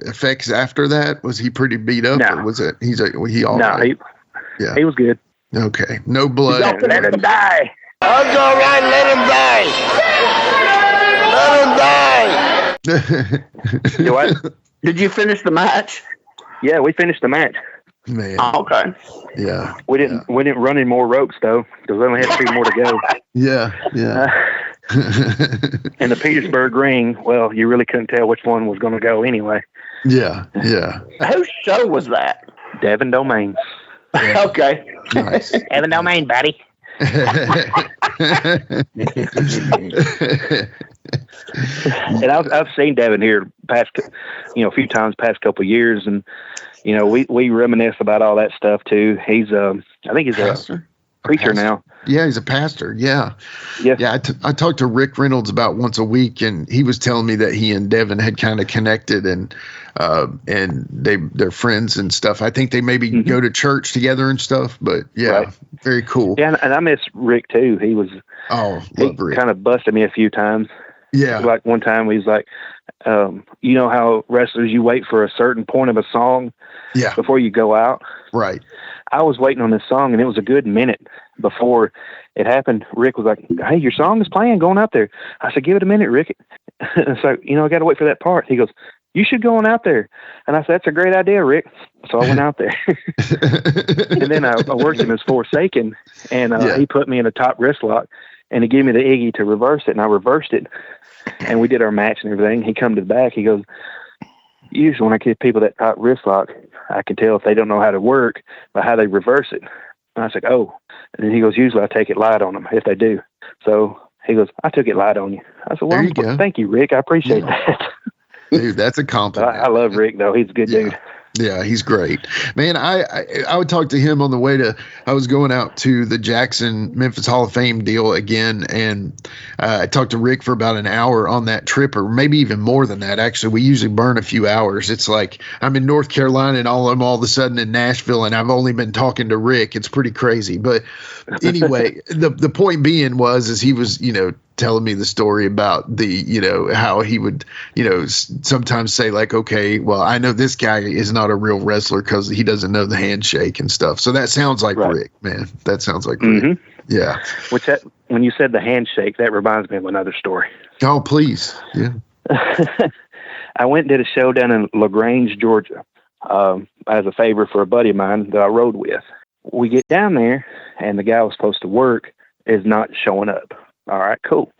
effects after that? Was he pretty beat up? No. Or was it? He all right? He was good. Okay, no blood. Let him die. That's all right. Let him die. You what? Did you finish the match? Yeah, we finished the match. Man. Oh, okay. Yeah. We didn't run any more ropes though, because we only had 2 more to go. Yeah. And the Petersburg ring, well, you really couldn't tell which one was going to go anyway. Yeah. Whose show was that? Devin Domain. Yeah. Okay. Nice. Devin Domain, buddy. And I've seen Devin here a few times past couple of years, and we reminisce about all that stuff too. He's I think he's a preacher now. Yeah, he's a pastor. Yeah. Yes. Yeah. I talked to Rick Reynolds about once a week, and he was telling me that he and Devin had kind of connected, and they're friends and stuff. I think they maybe go to church together and stuff, but yeah, right. Very cool. Yeah. And I miss Rick too. He kind of busted me a few times. Yeah. Like one time he was like, you know how wrestlers, you wait for a certain point of a song before you go out. Right. I was waiting on this song, and it was a good minute before it happened. Rick was like, hey, your song is playing, going out there. I said, give it a minute, Rick. So, I got to wait for that part. He goes, you should go on out there. And I said, that's a great idea, Rick. So I went out there. And then I worked him as Forsaken, and he put me in a top wrist lock, and he gave me the Iggy to reverse it, and I reversed it. And we did our match and everything. He come to the back. He goes, usually when I give people that top wrist lock, I can tell if they don't know how to work by how they reverse it. And I said, oh. And then he goes, usually I take it light on them if they do. So he goes, I took it light on you. I said, well, thank you, Rick. I appreciate that. Dude, that's a compliment. I love Rick, though. He's a good dude. Yeah, he's great, man. I would talk to him on the way to. I was going out to the Jackson Memphis Hall of Fame deal again, and I talked to Rick for about an hour on that trip, or maybe even more than that. Actually, we usually burn a few hours. It's like I'm in North Carolina, and I'm all of a sudden in Nashville, and I've only been talking to Rick. It's pretty crazy, but anyway, the point being is he was telling me the story about the how he would sometimes say like, okay, well, I know this guy is not a real wrestler because he doesn't know the handshake and stuff. So that sounds like Rick, man. That sounds like Rick. Yeah. When you said the handshake, that reminds me of another story. Oh, please. Yeah. I went and did a show down in LaGrange, Georgia, as a favor for a buddy of mine that I rode with. We get down there, and the guy I was supposed to work is not showing up. All right, cool.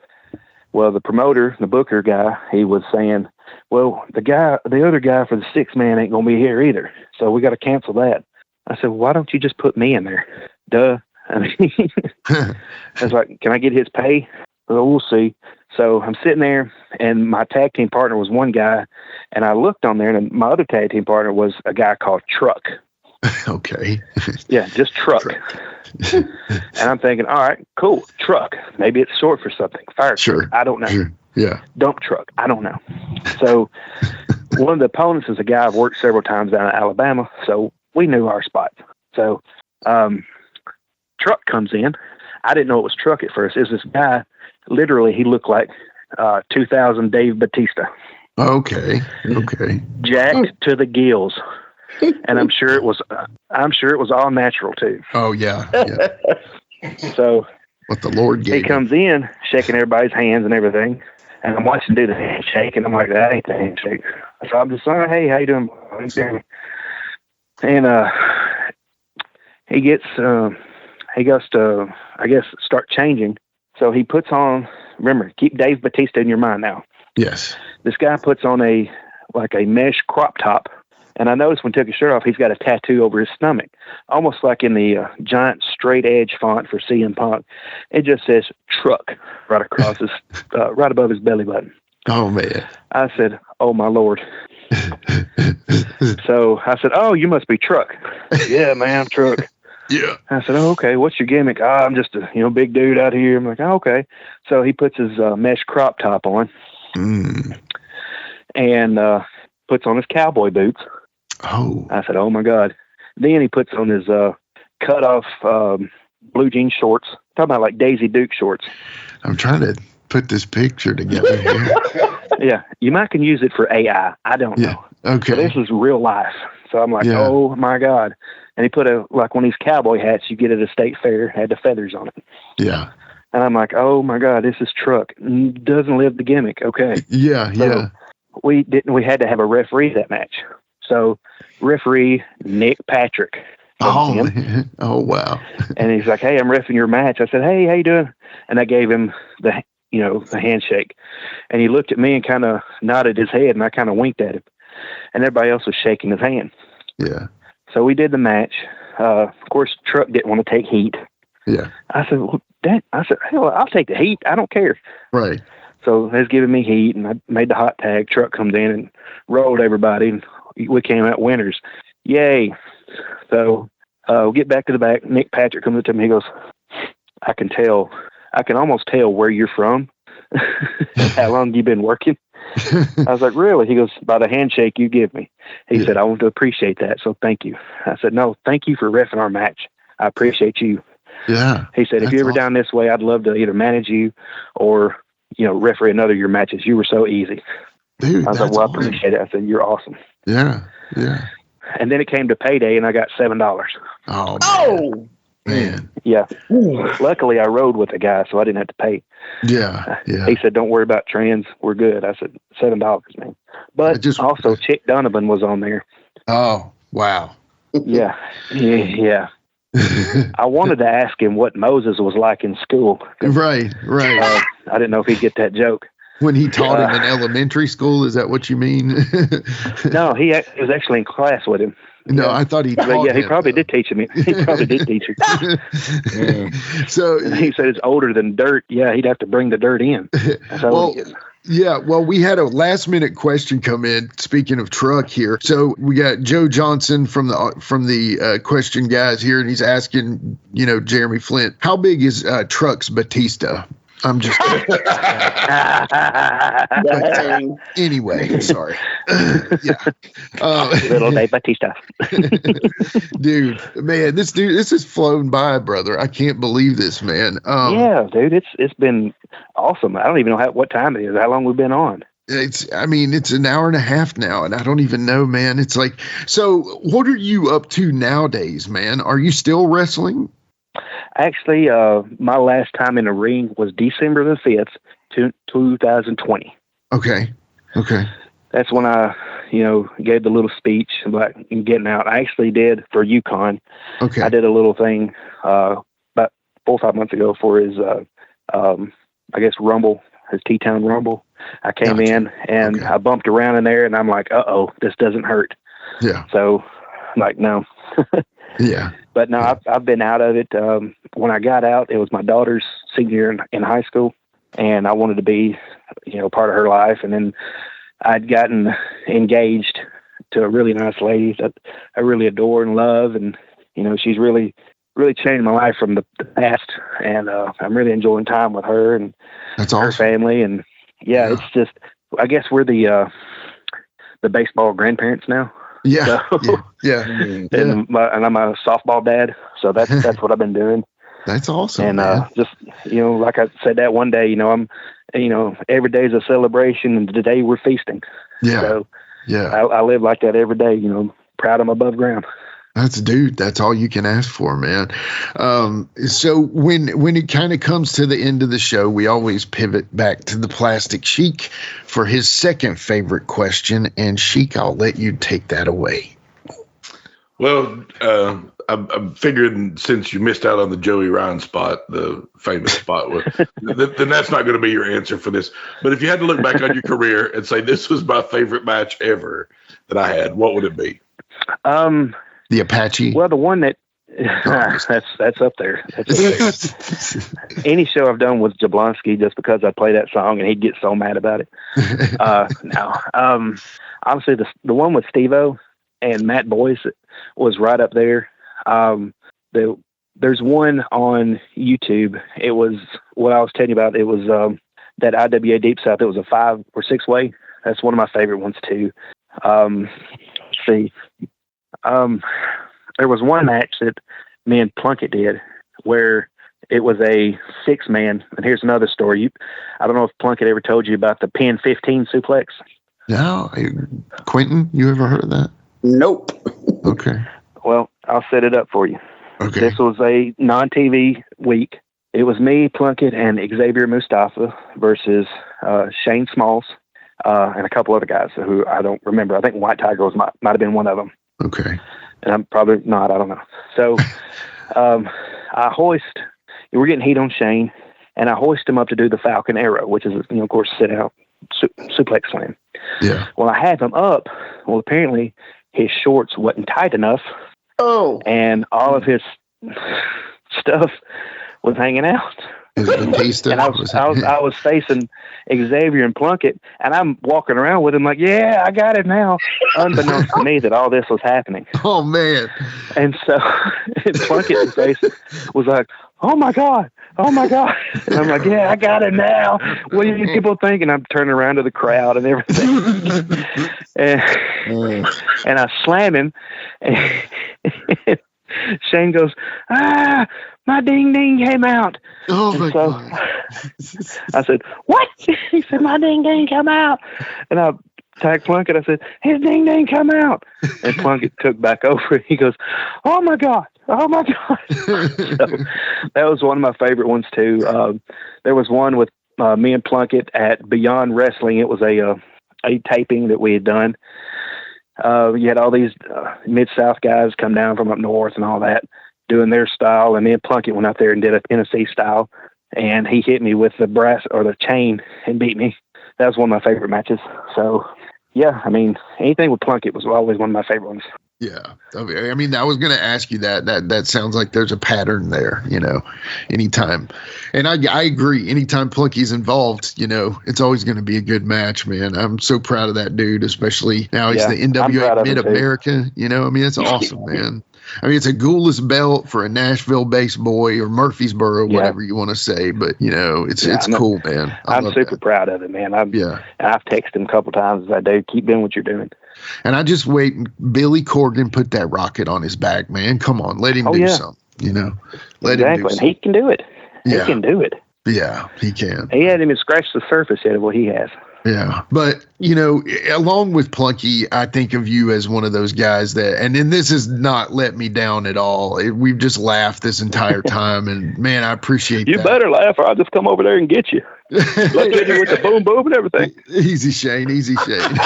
Well, the promoter, the booker guy, he was saying, well, the other guy for the 6 man ain't going to be here either. So we got to cancel that. I said, why don't you just put me in there? Duh. I mean, I was like, can I get his pay? Well, we'll see. So I'm sitting there, and my tag team partner was one guy, and I looked on there, and my other tag team partner was a guy called Truck. Okay. Yeah, just Truck. And I'm thinking, all right, cool, Truck. Maybe it's short for something. Fire truck. I don't know. Sure. Yeah. Dump truck. I don't know. So one of the opponents is a guy I've worked several times down in Alabama, so we knew our spot. So Truck comes in. I didn't know it was Truck at first. It was this guy. Literally, he looked like 2000 Dave Bautista. Okay. Jacked to the gills. And I'm sure it was all natural too. Oh yeah. So what the Lord gave he comes in shaking everybody's hands and everything, and I'm watching him do the handshake, and I'm like, that ain't the handshake. So I'm just saying, hey, how you doing? And he goes to, I guess, start changing. So he puts on, remember, keep Dave Bautista in your mind now. Yes. This guy puts on a mesh crop top. And I noticed when he took his shirt off, he's got a tattoo over his stomach, almost like in the giant straight edge font for CM Punk. It just says truck right across his, right above his belly button. Oh, man. I said, oh, my Lord. So I said, oh, you must be Truck. Yeah, man, Truck. Yeah. I said, oh, okay, what's your gimmick? I'm just a big dude out here. I'm like, oh, okay. So he puts his mesh crop top on and puts on his cowboy boots. Oh. I said, oh, my God. Then he puts on his cut-off blue jean shorts. Talking about like Daisy Duke shorts. I'm trying to put this picture together here. Yeah, you might can use it for AI. I don't know. Okay. But this is real life. So I'm like, oh, my God. And he put like one of these cowboy hats you get at a state fair, had the feathers on it. Yeah. And I'm like, oh, my God, this is Truck. Doesn't live the gimmick. Okay. Yeah, so we had to have a referee that match. So referee Nick Patrick. Oh, man. Oh, wow. And he's like, hey, I'm reffing your match. I said, hey, how you doing? And I gave him the handshake. And he looked at me and kind of nodded his head, and I kind of winked at him. And everybody else was shaking his hand. Yeah. So we did the match. Of course, Truck didn't want to take heat. Yeah. I said, well, hell, I'll take the heat. I don't care. Right. So they was giving me heat, and I made the hot tag. Truck comes in and rolled everybody, and we came out winners. Yay. So we'll get back to the back. Nick Patrick comes up to me. He goes, I can almost tell where you're from. How long you been working? I was like, really? He goes, by the handshake you give me. He said, I want to appreciate that, so thank you. I said, no, thank you for reffing our match. I appreciate you. Yeah. He said, if you're ever down this way, I'd love to either manage you or, referee another of your matches. You were so easy. Dude, I was like, well, I appreciate it. I said, you're awesome. Yeah. Yeah. And then it came to payday, and I got $7. Oh, man. Yeah. Luckily, I rode with a guy, so I didn't have to pay. Yeah. Yeah. He said, don't worry about trends. We're good. I said, $7, man. But also, Chick Donovan was on there. Oh, wow. Yeah. Yeah. I wanted to ask him what Moses was like in school. Right. I didn't know if he'd get that joke. When he taught him in elementary school, is that what you mean? No, he was actually in class with him. No, I thought he taught him. He probably did teach him. He probably did teach him. So and he said it's older than dirt. Yeah, he'd have to bring the dirt in. Well, we had a last minute question come in. Speaking of Truck here, so we got Joe Johnson from the question guys here, and he's asking, Jeremy Flynt, how big is Truck's Batista? I'm just anyway, sorry. Little Dave Bautista. Dude, this has flown by, brother. I can't believe this, man. Yeah, dude, it's been awesome. I don't even know what time it is, how long we've been on. It's an hour and a half now, and I don't even know, man. It's like, so what are you up to nowadays, man? Are you still wrestling? Actually, my last time in the ring was December the 5th, 2020. Okay. That's when I, gave the little speech about getting out. I actually did for UConn. Okay. I did a little thing about 4 or 5 months ago for his, Rumble, his T-Town Rumble. I came in and I bumped around in there, and I'm like, uh-oh, this doesn't hurt. Yeah. So, I'm like, no. Yeah. But no, I've been out of it. When I got out, it was my daughter's senior year in high school, and I wanted to be, part of her life. And then I'd gotten engaged to a really nice lady that I really adore and love, and she's really, really changed my life from the past. And I'm really enjoying time with her and her family. And it's just, I guess we're the baseball grandparents now. Yeah. So, And I'm a softball dad, so that's what I've been doing. That's awesome. And just like I said that one day, I'm every day is a celebration, and today we're feasting. Yeah. So yeah, I live like that every day. Proud I'm above ground. That's all you can ask for, man. So when it kind of comes to the end of the show, we always pivot back to the Plastic Sheik for his second favorite question. And Sheik, I'll let you take that away. Well, I'm figuring since you missed out on the Joey Ryan spot, the famous spot, then that's not going to be your answer for this. But if you had to look back on your career and say this was my favorite match ever that I had, what would it be? The Apache. Well, the one that that's up there. That's up there. Any show I've done with Jablonski, just because I play that song and he'd get so mad about it. Obviously the one with Steve-O and Matt Boyce was right up there. There's one on YouTube. It was what I was telling you about. It was that IWA Deep South. It was a 5 or 6 way. That's one of my favorite ones too. Let's see. There was one match that me and Plunkett did where it was a 6-man. And here's another story. I don't know if Plunkett ever told you about the pin 15 suplex. No, Quinton, you ever heard of that? Nope. Okay. Well, I'll set it up for you. Okay. This was a non-TV week. It was me, Plunkett, and Xavier Mustafa versus Shane Smalls and a couple other guys who I don't remember. I think White Tiger might have been one of them. Okay. And I'm probably not. I don't know. So we're getting heat on Shane, and I hoist him up to do the Falcon Arrow, which is, of course, sit out suplex slam. Yeah. Well, I have him up. Well, apparently his shorts wasn't tight enough. Oh. And all of his stuff was hanging out. And I was facing Xavier and Plunkett, and I'm walking around with him like, yeah, I got it now. Unbeknownst to me that all this was happening. Oh, man. And so Plunkett's face was like, oh, my God. Oh, my God. And I'm like, yeah, I got it now. What do you people think? And I'm turning around to the crowd and everything. and I slam him. And Shane goes, my ding ding came out. Oh, my God. I said, what? He said, my ding ding come out. And I tagged Plunkett. I said, his ding ding come out. And Plunkett took back over. He goes, oh, my God. Oh, my God. So that was one of my favorite ones, too. There was one with me and Plunkett at Beyond Wrestling. It was a taping that we had done. You had all these Mid-South guys come down from up north and all that, doing their style. And me and Plunkett went out there and did a Tennessee style. And he hit me with the brass or the chain and beat me. That was one of my favorite matches. So, yeah, I mean, anything with Plunkett was always one of my favorite ones. Yeah. I mean, I was going to ask you that. That sounds like there's a pattern there, anytime. And I agree. Anytime Plunkey's involved, it's always going to be a good match, man. I'm so proud of that dude, especially now he's the NWA Mid-America. I mean, it's awesome, man. I mean, it's a ghoulless belt for a Nashville-based boy or Murfreesboro, whatever you want to say. But, it's cool, man. I'm super proud of it, man. I've texted him a couple times as I do. Keep doing what you're doing. And I just wait. Billy Corgan put that rocket on his back, man. Come on. Let him do something, Let him do something. He can do it. Yeah. He can do it. Yeah, he can. He hasn't even scratched the surface yet of what he has. Yeah. But, along with Plunkey, I think of you as one of those guys and then this has not let me down at all. We've just laughed this entire time. And, man, I appreciate that. You better laugh or I'll just come over there and get you. Look at you with the boom, boom and everything. Easy, Shane. Easy, Shane.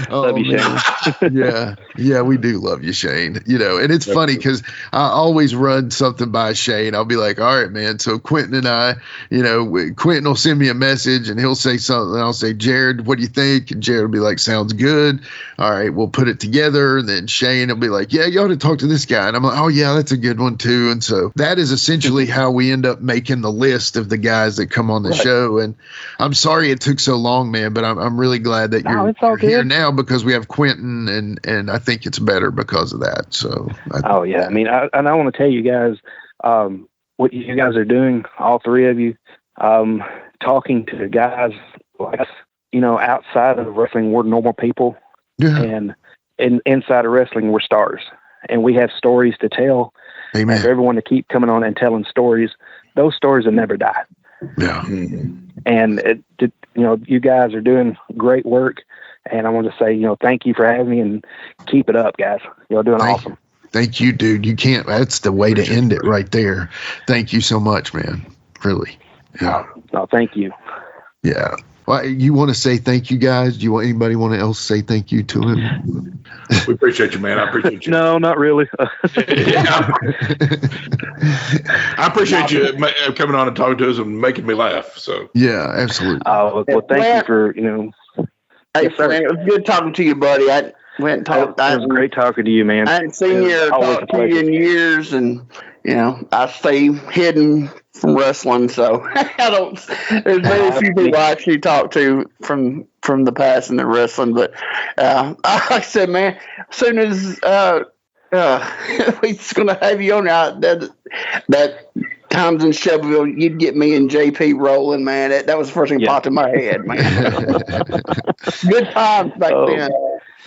Love you, Shane. Yeah, we do love you, Shane. And it's funny because I always run something by Shane. I'll be like, all right, man. So Quinton and I, Quinton will send me a message and he'll say something. And I'll say, Jared, what do you think? And Jared will be like, sounds good. All right, we'll put it together. And then Shane will be like, yeah, you ought to talk to this guy. And I'm like, oh, yeah, that's a good one, too. And so that is essentially how we end up making the list of the guys that come on the show. And I'm sorry it took so long, man, but I'm really glad that you're here now because we have Quinton and I think it's better because of that. So I mean, I want to tell you guys what you guys are doing, all three of you, talking to guys like us, outside of wrestling, we're normal people. Yeah. And inside of wrestling, we're stars and we have stories to tell. Amen. And for everyone to keep coming on and telling stories, those stories will never die. Yeah. And you guys are doing great work. And I want to say, thank you for having me and keep it up, guys. You're doing awesome. Thank you, dude. You can't, that's the way to end it right there. Thank you so much, man. Really. Yeah. No, thank you. Yeah. Well, you want to say thank you, guys? Do you want anybody else to say thank you to him? We appreciate you, man. I appreciate you. No, not really. I appreciate you coming on and talking to us and making me laugh. So yeah, absolutely. Well, thank you for Hey, Flint, it was good talking to you, buddy. I went and talked. It was great talking to you, man. I hadn't seen you or talked to you in years, and I stay hidden from wrestling, so I don't. There's very few people I actually talk to from the past in the wrestling, but like I said, man, as soon as we're gonna have you on that times in Shelbyville, you'd get me and JP rolling, man. That was the first thing that popped in my head, man. Good times back then.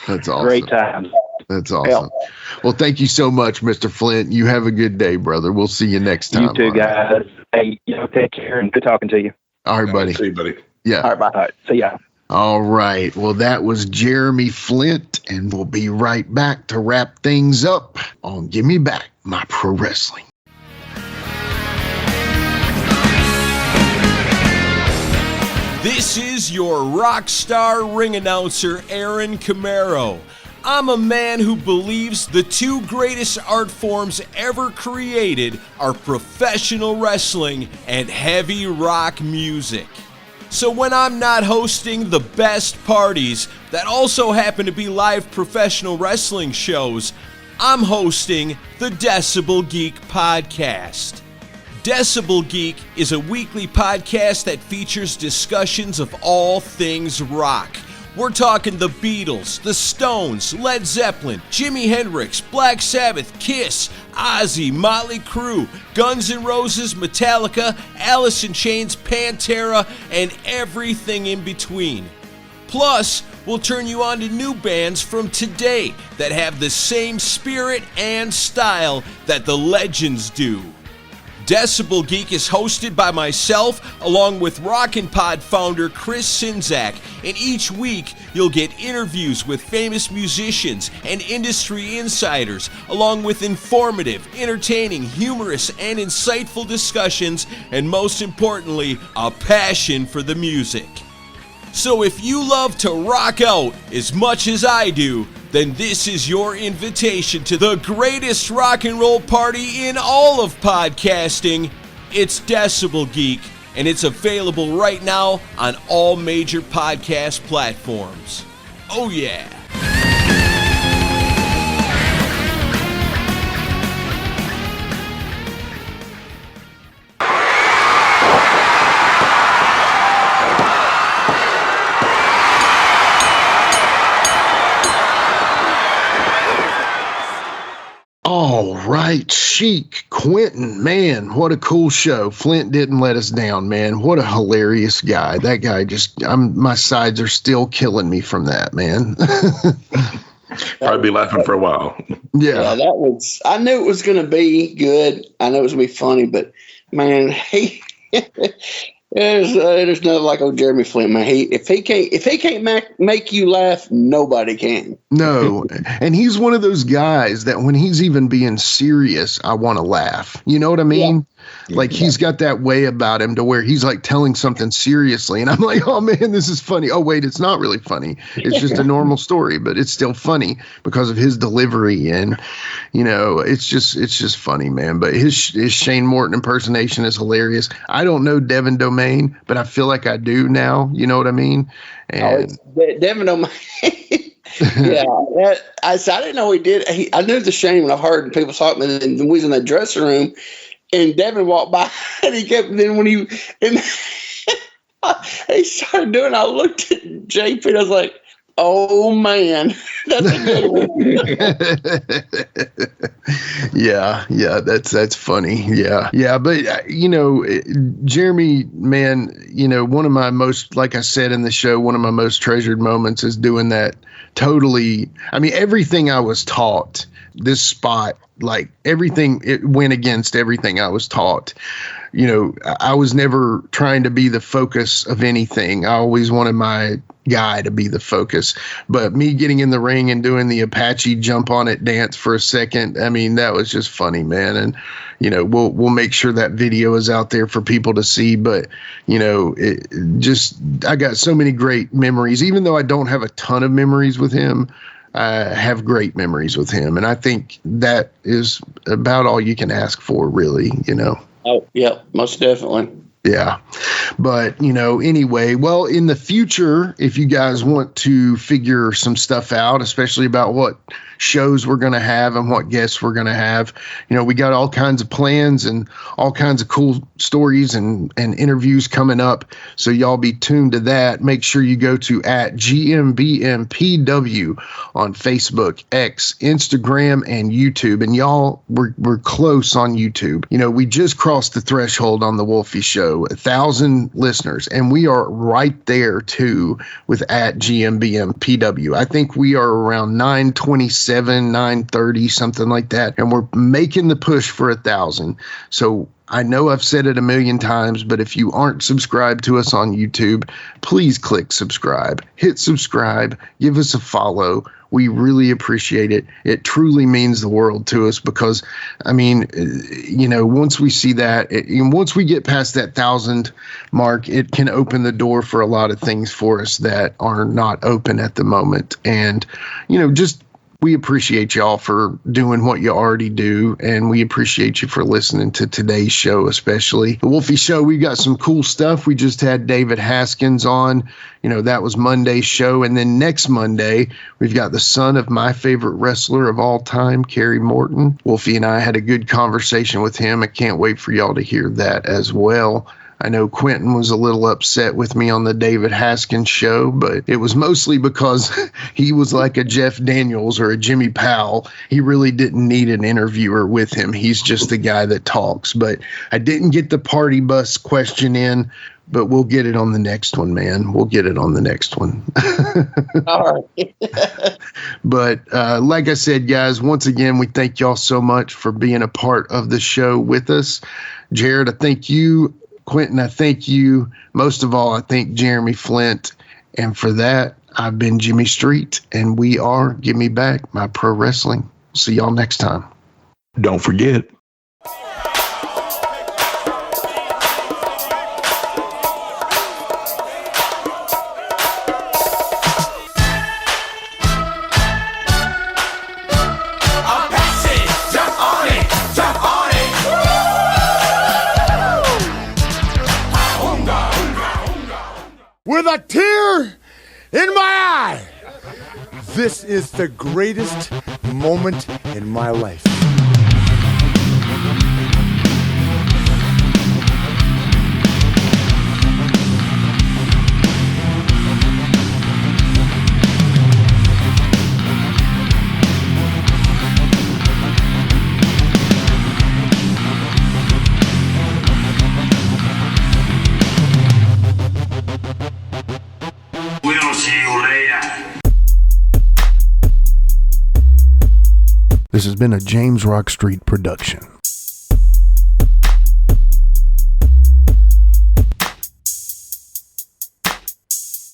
That's awesome. Great times. That's awesome. Yeah. Well, thank you so much, Mr. Flynt. You have a good day, brother. We'll see you next time. You too, guys. Hey, take care and good talking to you. All right, buddy. See you, buddy. Yeah. All right, bye. All right, see ya. All right. Well, that was Jeremy Flynt, and we'll be right back to wrap things up on Give Me Back My Pro Wrestling. This is your rock star ring announcer, Aaron Camaro. I'm a man who believes the two greatest art forms ever created are professional wrestling and heavy rock music. So when I'm not hosting the best parties that also happen to be live professional wrestling shows, I'm hosting the Decibel Geek Podcast. Decibel Geek is a weekly podcast that features discussions of all things rock. We're talking the Beatles, the Stones, Led Zeppelin, Jimi Hendrix, Black Sabbath, Kiss, Ozzy, Motley Crue, Guns N' Roses, Metallica, Alice in Chains, Pantera, and everything in between. Plus, we'll turn you on to new bands from today that have the same spirit and style that the legends do. Decibel Geek is hosted by myself along with Rockin' Pod founder Chris Sinzak, and each week you'll get interviews with famous musicians and industry insiders along with informative, entertaining, humorous, and insightful discussions, and most importantly, a passion for the music. So if you love to rock out as much as I do, then this is your invitation to the greatest rock and roll party in all of podcasting. It's Decibel Geek, and it's available right now on all major podcast platforms. Oh yeah. All right, Sheik, Quinton, man, what a cool show. Flynt didn't let us down, man. What a hilarious guy. That guy my sides are still killing me from that, man. Probably be laughing for a while. Yeah, I knew it was going to be good. I know it was going to be funny, but man, there's nothing like old Jeremy Flynt, man. If he can't make you laugh, nobody can. No, and he's one of those guys that when he's even being serious, I want to laugh. You know what I mean? Yeah. Like he's got that way about him to where he's like telling something seriously, and I'm like, oh man, this is funny. Oh wait, it's not really funny. It's just a normal story, but it's still funny because of his delivery, and it's just funny, man. But his Shane Morton impersonation is hilarious. I don't know Devin Domain, but I feel like I do now. You know what I mean? And Devin Domain. Yeah, I didn't know he did. I knew the Shane when I heard people talking, and we was in that dressing room. And Devin walked by, and he kept. Then when he started doing, I looked at JP, and I was like, "Oh man, that's a good one." Yeah, that's funny. Yeah, but Jeremy, man, one of my most, like I said in the show, one of my most treasured moments is doing that. Totally, I mean, everything I was taught. This spot, like everything, it went against everything I was taught. I was never trying to be the focus of anything. I always wanted my guy to be the focus. But me getting in the ring and doing the Apache jump on it dance for a second, I mean, that was just funny, man. And we'll make sure that video is out there for people to see. But I got so many great memories, even though I don't have a ton of memories with him. have great memories with him. And I think that is about all you can ask for, really, you know. Oh, yeah, most definitely. Yeah. But, you know, anyway, well, in the future, if you guys want to figure some stuff out, especially about what shows we're going to have and what guests we're going to have, you know, we got all kinds of plans and all kinds of cool stories and interviews coming up. So y'all be tuned to that. Make sure you go to @GMBMPW on Facebook, X, Instagram, and YouTube. And y'all, we're close on YouTube. You know, we just crossed the threshold on the Wolfie Show, 1,000 listeners, and we are right there too with @GMBMPW. I think we are around 927, 930, something like that, and we're making the push for 1,000. So I know I've said it a million times, but if you aren't subscribed to us on YouTube, please click subscribe, hit subscribe, give us a follow. We really appreciate it. It truly means the world to us because, I mean, you know, once we see that, once we get past that 1,000 mark, it can open the door for a lot of things for us that are not open at the moment. And, you know, just we appreciate y'all for doing what you already do, and we appreciate you for listening to today's show, especially the Wolfie Show. We got some cool stuff. We just had David Haskins on. You know, that was Monday's show. And then next Monday, we've got the son of my favorite wrestler of all time, Kerry Morton. Wolfie and I had a good conversation with him. I can't wait for y'all to hear that as well. I know Quinton was a little upset with me on the David Haskins show, but it was mostly because he was like a Jeff Daniels or a Jimmy Powell. He really didn't need an interviewer with him. He's just the guy that talks. But I didn't get the party bus question in, but we'll get it on the next one, man. We'll get it on the next one. All right. But like I said, guys, once again, we thank y'all so much for being a part of the show with us. Jared, I thank you. Quinton, I thank you. Most of all, I thank Jeremy Flynt. And for that, I've been Jimmy Street, and we are Give Me Back My Pro Wrestling. See y'all next time. Don't forget. With a tear in my eye, this is the greatest moment in my life. This has been a James Rock Street production.